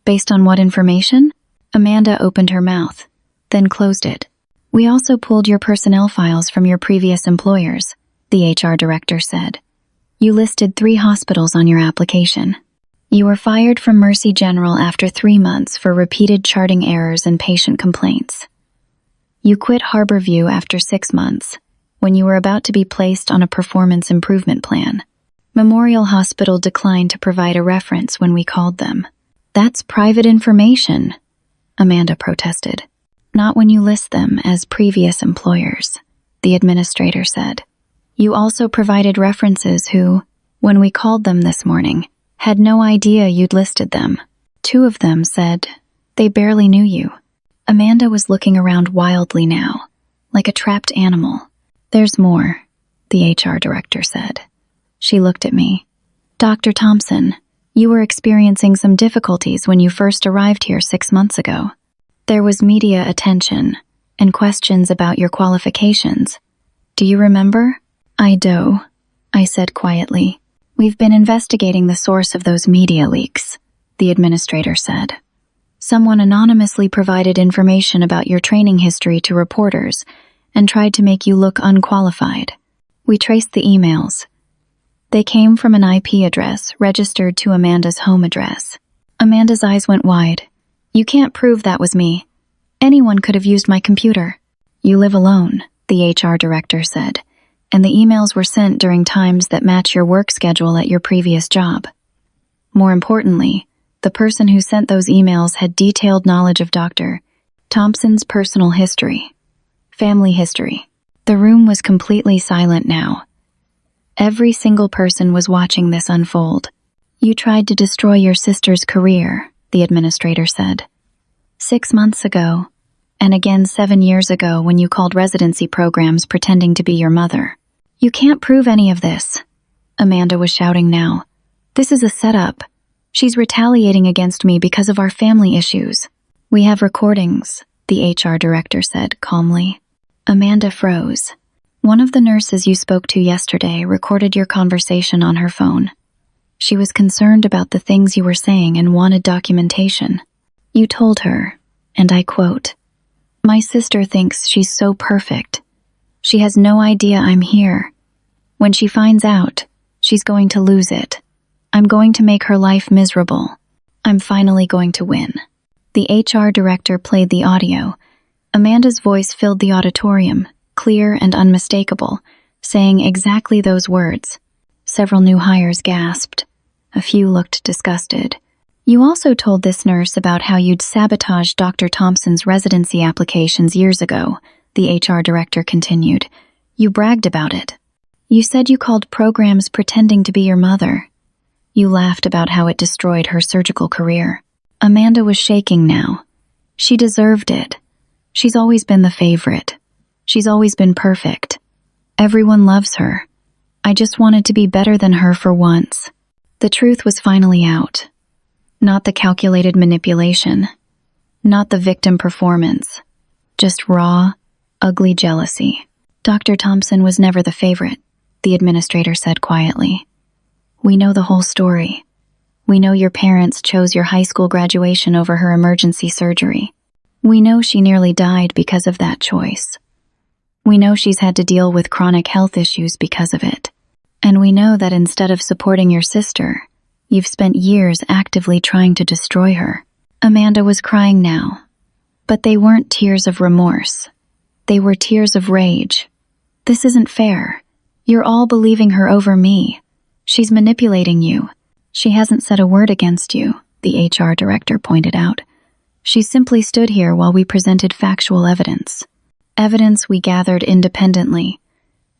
Based on what information? Amanda opened her mouth, then closed it. We also pulled your personnel files from your previous employers, the HR director said. You listed 3 hospitals on your application. You were fired from Mercy General after 3 months for repeated charting errors and patient complaints. You quit Harborview after 6 months, when you were about to be placed on a performance improvement plan. Memorial Hospital declined to provide a reference when we called them. That's private information, Amanda protested. Not when you list them as previous employers, the administrator said. You also provided references who, when we called them this morning, had no idea you'd listed them. 2 of them said they barely knew you. Amanda was looking around wildly now, like a trapped animal. There's more, the HR director said. She looked at me. Dr. Thompson, you were experiencing some difficulties when you first arrived here 6 months ago. There was media attention and questions about your qualifications. Do you remember? I do, I said quietly. We've been investigating the source of those media leaks, the administrator said. Someone anonymously provided information about your training history to reporters and tried to make you look unqualified. We traced the emails. They came from an IP address registered to Amanda's home address. Amanda's eyes went wide. You can't prove that was me. Anyone could have used my computer. You live alone, the HR director said, and the emails were sent during times that match your work schedule at your previous job. More importantly, the person who sent those emails had detailed knowledge of Dr. Thompson's personal history, family history. The room was completely silent now. Every single person was watching this unfold. You tried to destroy your sister's career, the administrator said. 6 months ago, and again 7 years ago when you called residency programs pretending to be your mother. You can't prove any of this, Amanda was shouting now. This is a setup. She's retaliating against me because of our family issues. We have recordings, the HR director said calmly. Amanda froze. One of the nurses you spoke to yesterday recorded your conversation on her phone. She was concerned about the things you were saying and wanted documentation. You told her, and I quote, "My sister thinks she's so perfect. She has no idea I'm here. When she finds out, she's going to lose it. I'm going to make her life miserable. I'm finally going to win." The HR director played the audio. Amanda's voice filled the auditorium, clear and unmistakable, saying exactly those words. Several new hires gasped. A few looked disgusted. You also told this nurse about how you'd sabotaged Dr. Thompson's residency applications years ago, the HR director continued. You bragged about it. You said you called programs pretending to be your mother. You laughed about how it destroyed her surgical career. Amanda was shaking now. She deserved it. She's always been the favorite. She's always been perfect. Everyone loves her. I just wanted to be better than her for once. The truth was finally out. Not the calculated manipulation. Not the victim performance. Just raw, ugly jealousy. Dr. Thompson was never the favorite, the administrator said quietly. We know the whole story. We know your parents chose your high school graduation over her emergency surgery. We know she nearly died because of that choice. We know she's had to deal with chronic health issues because of it. And we know that instead of supporting your sister, you've spent years actively trying to destroy her. Amanda was crying now. But they weren't tears of remorse. They were tears of rage. This isn't fair. You're all believing her over me. She's manipulating you. She hasn't said a word against you, the HR director pointed out. She simply stood here while we presented factual evidence. Evidence we gathered independently,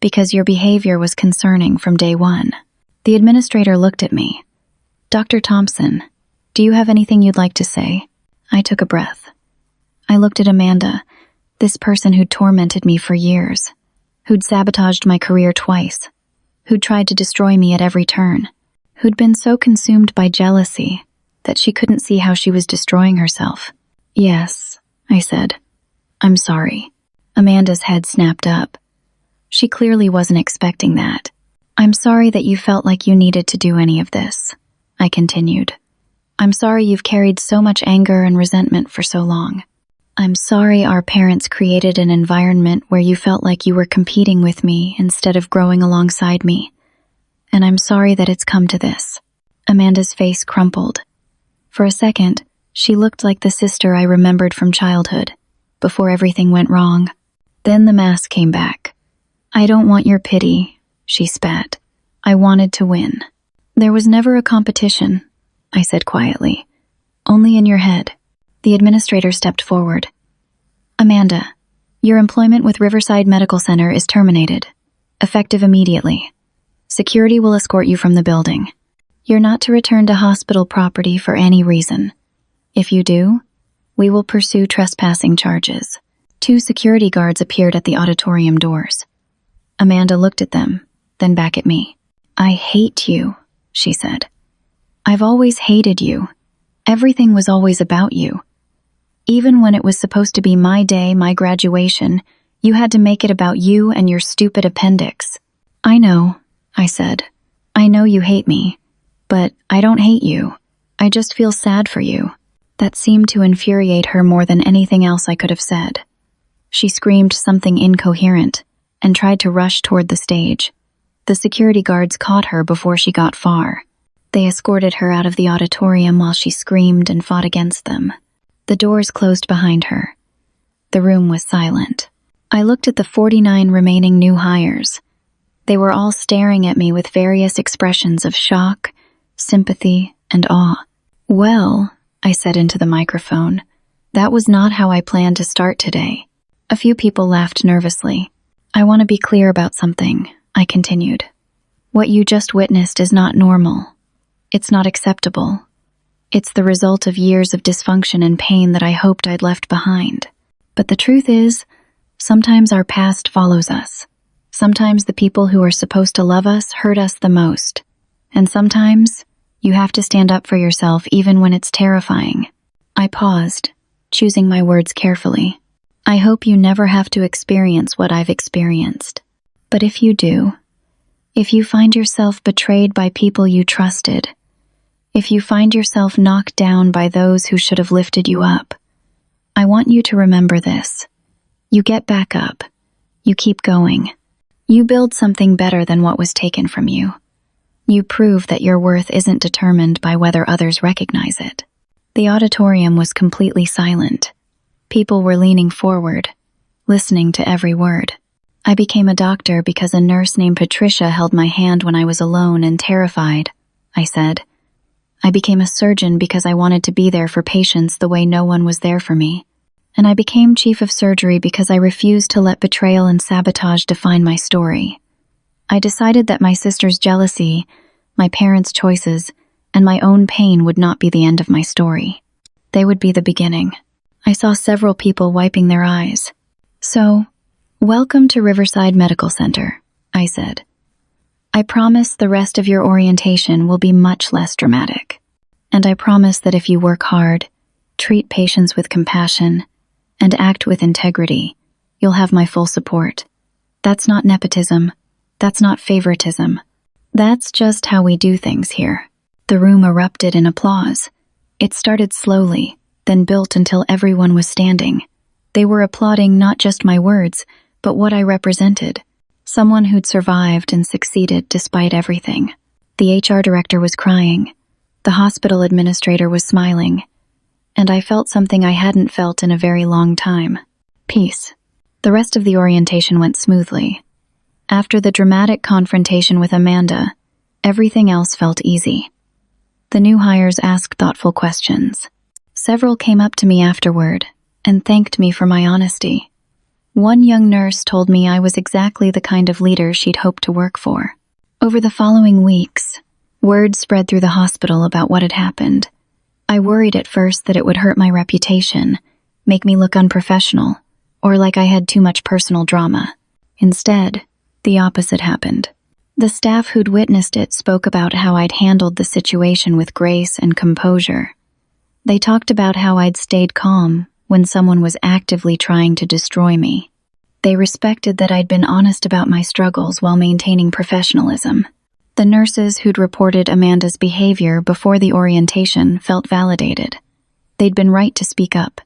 because your behavior was concerning from day one. The administrator looked at me. Dr. Thompson, do you have anything you'd like to say? I took a breath. I looked at Amanda, this person who'd tormented me for years, who'd sabotaged my career twice, who'd tried to destroy me at every turn, who'd been so consumed by jealousy that she couldn't see how she was destroying herself. Yes, I said. I'm sorry. Amanda's head snapped up. She clearly wasn't expecting that. I'm sorry that you felt like you needed to do any of this, I continued. I'm sorry you've carried so much anger and resentment for so long. I'm sorry our parents created an environment where you felt like you were competing with me instead of growing alongside me. And I'm sorry that it's come to this. Amanda's face crumpled. For a second, she looked like the sister I remembered from childhood, before everything went wrong. Then the mask came back. I don't want your pity, she spat. I wanted to win. There was never a competition, I said quietly. Only in your head. The administrator stepped forward. Amanda, your employment with Riverside Medical Center is terminated, effective immediately. Security will escort you from the building. You're not to return to hospital property for any reason. If you do, we will pursue trespassing charges. 2 security guards appeared at the auditorium doors. Amanda looked at them, then back at me. I hate you, she said. I've always hated you. Everything was always about you. Even when it was supposed to be my day, my graduation, you had to make it about you and your stupid appendix. I know, I said. I know you hate me, but I don't hate you. I just feel sad for you. That seemed to infuriate her more than anything else I could have said. She screamed something incoherent and tried to rush toward the stage. The security guards caught her before she got far. They escorted her out of the auditorium while she screamed and fought against them. The doors closed behind her. The room was silent. I looked at the 49 remaining new hires. They were all staring at me with various expressions of shock, sympathy, and awe. Well, I said into the microphone, that was not how I planned to start today. A few people laughed nervously. I want to be clear about something, I continued. What you just witnessed is not normal. It's not acceptable. It's the result of years of dysfunction and pain that I hoped I'd left behind. But the truth is, sometimes our past follows us. Sometimes the people who are supposed to love us hurt us the most. And sometimes, you have to stand up for yourself even when it's terrifying. I paused, choosing my words carefully. I hope you never have to experience what I've experienced. But if you do, if you find yourself betrayed by people you trusted, if you find yourself knocked down by those who should have lifted you up, I want you to remember this. You get back up. You keep going. You build something better than what was taken from you. You prove that your worth isn't determined by whether others recognize it. The auditorium was completely silent. People were leaning forward, listening to every word. I became a doctor because a nurse named Patricia held my hand when I was alone and terrified, I said. I became a surgeon because I wanted to be there for patients the way no one was there for me. And I became chief of surgery because I refused to let betrayal and sabotage define my story. I decided that my sister's jealousy, my parents' choices, and my own pain would not be the end of my story. They would be the beginning. I saw several people wiping their eyes. So, welcome to Riverside Medical Center, I said. I promise the rest of your orientation will be much less dramatic. And I promise that if you work hard, treat patients with compassion, and act with integrity, you'll have my full support. That's not nepotism. That's not favoritism. That's just how we do things here. The room erupted in applause. It started slowly, then built until everyone was standing. They were applauding not just my words, but what I represented. Someone who'd survived and succeeded despite everything. The HR director was crying. The hospital administrator was smiling. And I felt something I hadn't felt in a very long time. Peace. The rest of the orientation went smoothly. After the dramatic confrontation with Amanda, everything else felt easy. The new hires asked thoughtful questions. Several came up to me afterward and thanked me for my honesty. One young nurse told me I was exactly the kind of leader she'd hoped to work for. Over the following weeks, word spread through the hospital about what had happened. I worried at first that it would hurt my reputation, make me look unprofessional, or like I had too much personal drama. Instead, the opposite happened. The staff who'd witnessed it spoke about how I'd handled the situation with grace and composure. They talked about how I'd stayed calm when someone was actively trying to destroy me. They respected that I'd been honest about my struggles while maintaining professionalism. The nurses who'd reported Amanda's behavior before the orientation felt validated. They'd been right to speak up,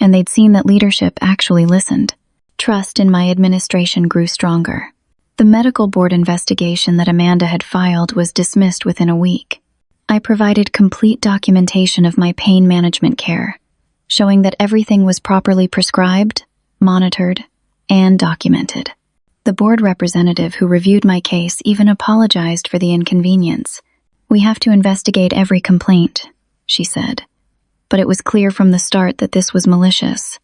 and they'd seen that leadership actually listened. Trust in my administration grew stronger. The medical board investigation that Amanda had filed was dismissed within a week. I provided complete documentation of my pain management care, showing that everything was properly prescribed, monitored, and documented. The board representative who reviewed my case even apologized for the inconvenience. "We have to investigate every complaint," she said. "But it was clear from the start that this was malicious.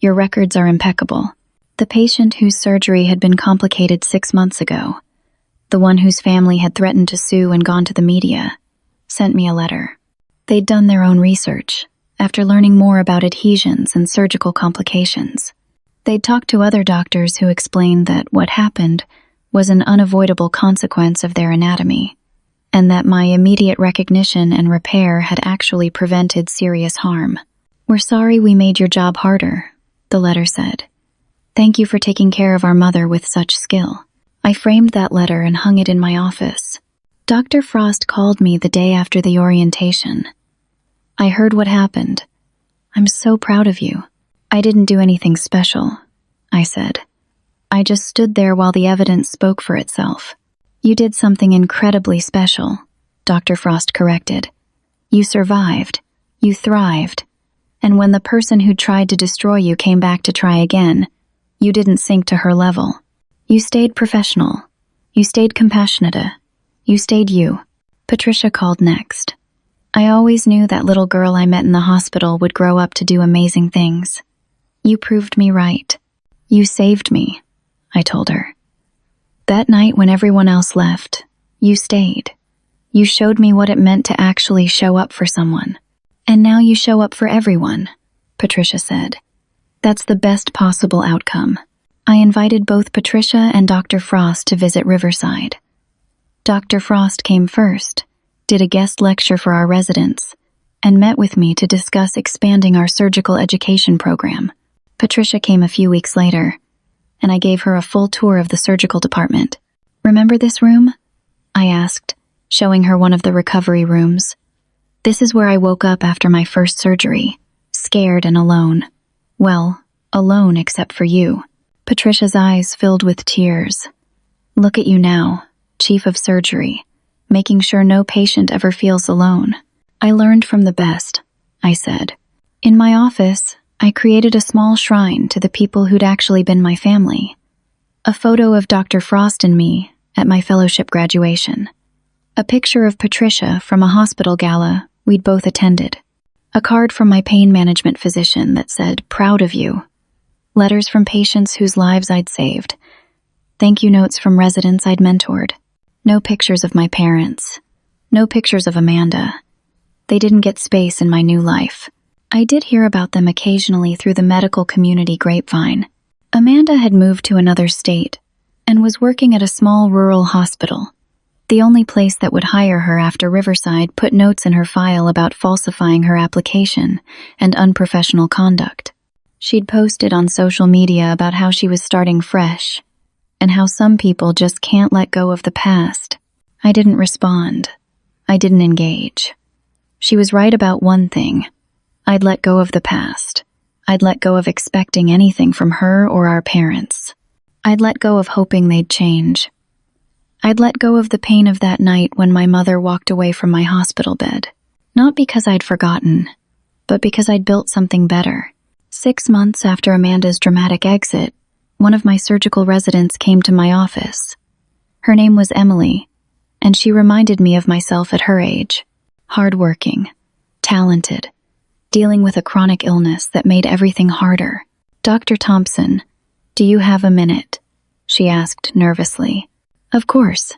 Your records are impeccable." The patient whose surgery had been complicated 6 months ago, the one whose family had threatened to sue and gone to the media, sent me a letter. They'd done their own research, after learning more about adhesions and surgical complications. They'd talked to other doctors who explained that what happened was an unavoidable consequence of their anatomy, and that my immediate recognition and repair had actually prevented serious harm. "We're sorry we made your job harder," the letter said. "Thank you for taking care of our mother with such skill." I framed that letter and hung it in my office. Dr. Frost called me the day after the orientation. "I heard what happened. I'm so proud of you." "I didn't do anything special," I said. "I just stood there while the evidence spoke for itself." "You did something incredibly special," Dr. Frost corrected. "You survived. You thrived. And when the person who tried to destroy you came back to try again, you didn't sink to her level. You stayed professional. You stayed compassionate. You stayed you." Patricia called next. "I always knew that little girl I met in the hospital would grow up to do amazing things. You proved me right. You saved me," I told her. "That night when everyone else left, you stayed. You showed me what it meant to actually show up for someone. And now you show up for everyone," Patricia said. "That's the best possible outcome." I invited both Patricia and Dr. Frost to visit Riverside. Dr. Frost came first, did a guest lecture for our residents, and met with me to discuss expanding our surgical education program. Patricia came a few weeks later. and I gave her a full tour of the surgical department. "Remember this room?" I asked, showing her one of the recovery rooms. "This is where I woke up after my first surgery, scared and alone. Well, alone except for you." Patricia's eyes filled with tears. "Look at you now, chief of surgery, making sure no patient ever feels alone." "I learned from the best," I said. "In my office, I created a small shrine to the people who'd actually been my family. A photo of Dr. Frost and me at my fellowship graduation. A picture of Patricia from a hospital gala we'd both attended. A card from my pain management physician that said, 'Proud of you.' Letters from patients whose lives I'd saved. Thank you notes from residents I'd mentored. No pictures of my parents. No pictures of Amanda. They didn't get space in my new life. I did hear about them occasionally through the medical community grapevine. Amanda had moved to another state and was working at a small rural hospital, the only place that would hire her after Riverside put notes in her file about falsifying her application and unprofessional conduct. She'd posted on social media about how she was starting fresh and how some people just can't let go of the past. I didn't respond. I didn't engage. She was right about one thing. I'd let go of the past. I'd let go of expecting anything from her or our parents. I'd let go of hoping they'd change. I'd let go of the pain of that night when my mother walked away from my hospital bed. Not because I'd forgotten, but because I'd built something better. 6 months after Amanda's dramatic exit, one of my surgical residents came to my office. Her name was Emily, and she reminded me of myself at her age. Hardworking, talented, dealing with a chronic illness that made everything harder. "Dr. Thompson, do you have a minute?" she asked nervously. "Of course.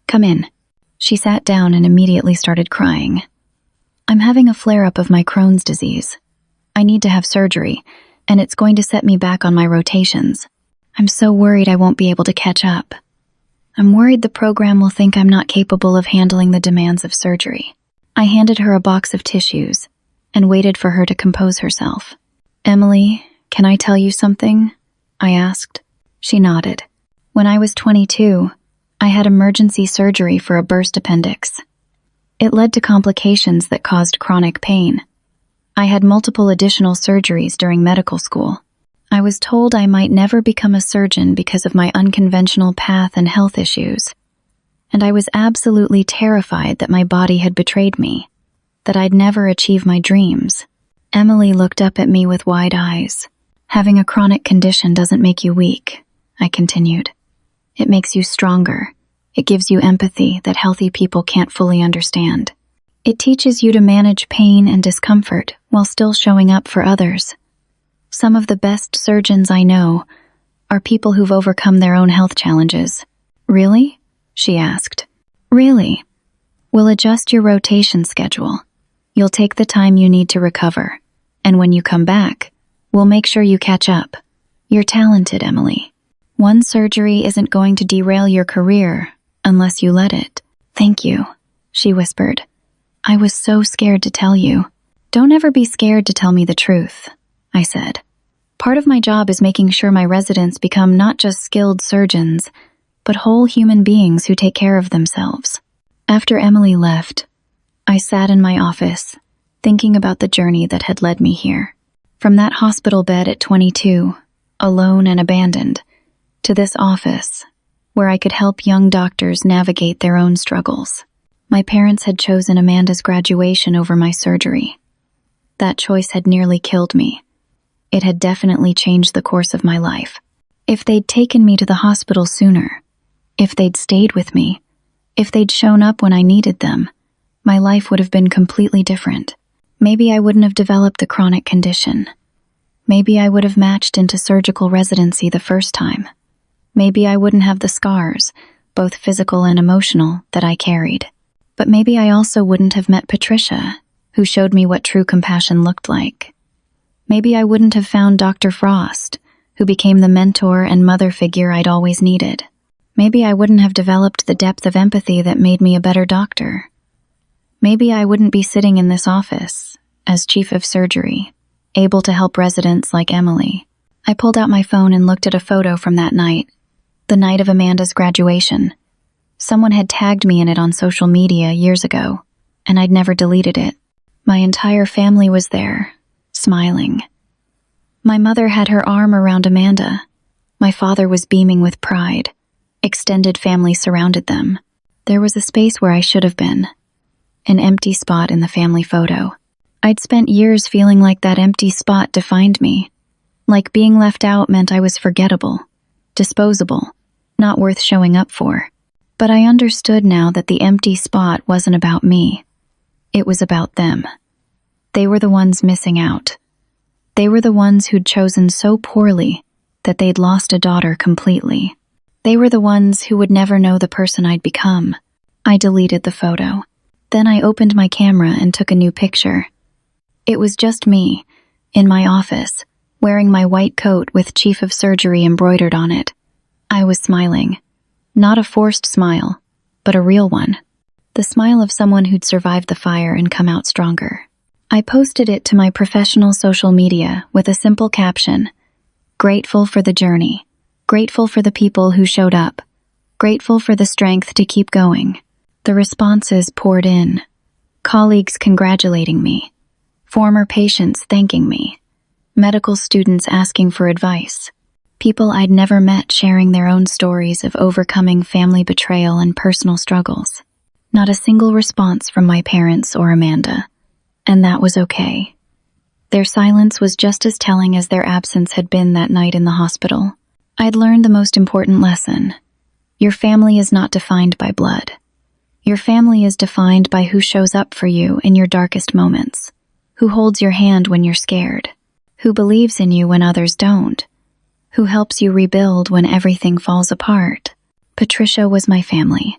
Come in." She sat down and immediately started crying. "I'm having a flare-up of my Crohn's disease. I need to have surgery, and it's going to set me back on my rotations. I'm so worried I won't be able to catch up. I'm worried the program will think I'm not capable of handling the demands of surgery." I handed her a box of tissues and waited for her to compose herself. "Emily, can I tell you something?" I asked. She nodded. "When I was 22, I had emergency surgery for a burst appendix. It led to complications that caused chronic pain. I had multiple additional surgeries during medical school. I was told I might never become a surgeon because of my unconventional path and health issues. And I was absolutely terrified that my body had betrayed me, that I'd never achieve my dreams." Emily looked up at me with wide eyes. "Having a chronic condition doesn't make you weak," I continued. "It makes you stronger. It gives you empathy that healthy people can't fully understand. It teaches you to manage pain and discomfort while still showing up for others. Some of the best surgeons I know are people who've overcome their own health challenges." "Really?" she asked. "Really. We'll adjust your rotation schedule. You'll take the time you need to recover. And when you come back, we'll make sure you catch up. You're talented, Emily. One surgery isn't going to derail your career unless you let it." "Thank you," she whispered. "I was so scared to tell you." "Don't ever be scared to tell me the truth," I said. "Part of my job is making sure my residents become not just skilled surgeons, but whole human beings who take care of themselves." After Emily left, I sat in my office, thinking about the journey that had led me here. From that hospital bed at 22, alone and abandoned, to this office, where I could help young doctors navigate their own struggles. My parents had chosen Amanda's graduation over my surgery. That choice had nearly killed me. It had definitely changed the course of my life. If they'd taken me to the hospital sooner, if they'd stayed with me, if they'd shown up when I needed them, my life would have been completely different. Maybe I wouldn't have developed the chronic condition. Maybe I would have matched into surgical residency the first time. Maybe I wouldn't have the scars, both physical and emotional, that I carried. But maybe I also wouldn't have met Patricia, who showed me what true compassion looked like. Maybe I wouldn't have found Dr. Frost, who became the mentor and mother figure I'd always needed. Maybe I wouldn't have developed the depth of empathy that made me a better doctor. Maybe I wouldn't be sitting in this office, as chief of surgery, able to help residents like Emily. I pulled out my phone and looked at a photo from that night, the night of Amanda's graduation. Someone had tagged me in it on social media years ago, and I'd never deleted it. My entire family was there, smiling. My mother had her arm around Amanda. My father was beaming with pride. Extended family surrounded them. There was a space where I should have been, an empty spot in the family photo. I'd spent years feeling like that empty spot defined me, like being left out meant I was forgettable, disposable, not worth showing up for. But I understood now that the empty spot wasn't about me. It was about them. They were the ones missing out. They were the ones who'd chosen so poorly that they'd lost a daughter completely. They were the ones who would never know the person I'd become. I deleted the photo. Then I opened my camera and took a new picture. It was just me, in my office, wearing my white coat with Chief of Surgery embroidered on it. I was smiling. Not a forced smile, but a real one. The smile of someone who'd survived the fire and come out stronger. I posted it to my professional social media with a simple caption: "Grateful for the journey. Grateful for the people who showed up. Grateful for the strength to keep going." The responses poured in. Colleagues congratulating me. Former patients thanking me. Medical students asking for advice. People I'd never met sharing their own stories of overcoming family betrayal and personal struggles. Not a single response from my parents or Amanda. And that was okay. Their silence was just as telling as their absence had been that night in the hospital. I'd learned the most important lesson. Your family is not defined by blood. Your family is defined by who shows up for you in your darkest moments, who holds your hand when you're scared, who believes in you when others don't, who helps you rebuild when everything falls apart. Patricia was my family.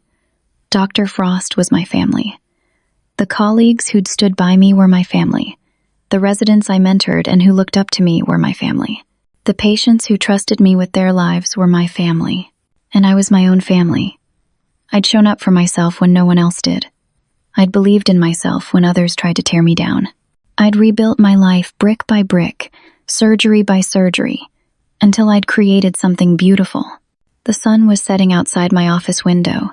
Dr. Frost was my family. The colleagues who'd stood by me were my family. The residents I mentored and who looked up to me were my family. The patients who trusted me with their lives were my family. And I was my own family. I'd shown up for myself when no one else did. I'd believed in myself when others tried to tear me down. I'd rebuilt my life brick by brick, surgery by surgery, until I'd created something beautiful. The sun was setting outside my office window.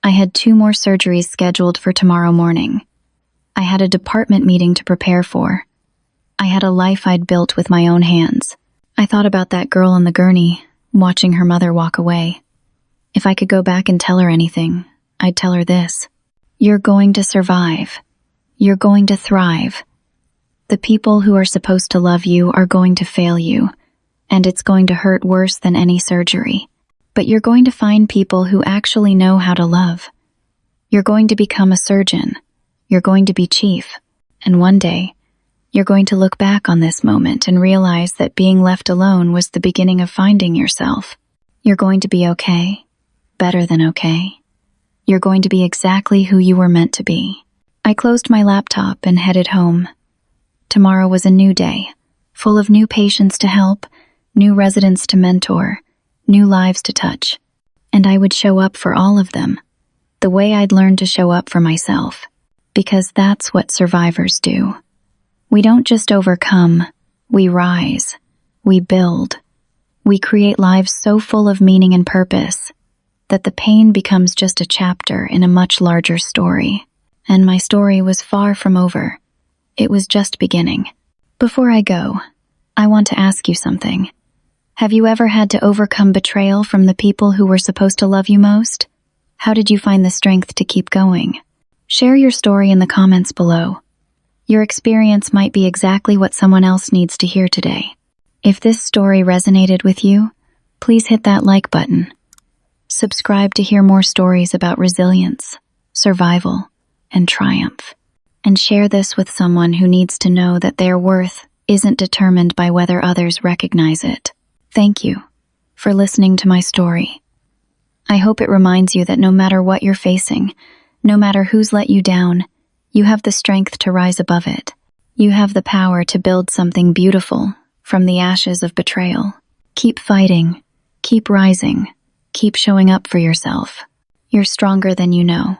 I had 2 more surgeries scheduled for tomorrow morning. I had a department meeting to prepare for. I had a life I'd built with my own hands. I thought about that girl on the gurney, watching her mother walk away. If I could go back and tell her anything, I'd tell her this: you're going to survive. You're going to thrive. The people who are supposed to love you are going to fail you, and it's going to hurt worse than any surgery. But you're going to find people who actually know how to love. You're going to become a surgeon. You're going to be chief. And one day, you're going to look back on this moment and realize that being left alone was the beginning of finding yourself. You're going to be okay. Better than okay. You're going to be exactly who you were meant to be. I closed my laptop and headed home. Tomorrow was a new day, full of new patients to help, new residents to mentor, new lives to touch. And I would show up for all of them, the way I'd learned to show up for myself, because that's what survivors do. We don't just overcome, we rise, we build. We create lives so full of meaning and purpose that the pain becomes just a chapter in a much larger story. And my story was far from over. It was just beginning. Before I go, I want to ask you something. Have you ever had to overcome betrayal from the people who were supposed to love you most? How did you find the strength to keep going? Share your story in the comments below. Your experience might be exactly what someone else needs to hear today. If this story resonated with you, please hit that like button. Subscribe to hear more stories about resilience, survival, and triumph. And share this with someone who needs to know that their worth isn't determined by whether others recognize it. Thank you for listening to my story. I hope it reminds you that no matter what you're facing, no matter who's let you down, you have the strength to rise above it. You have the power to build something beautiful from the ashes of betrayal. Keep fighting, keep rising, keep showing up for yourself. You're stronger than you know.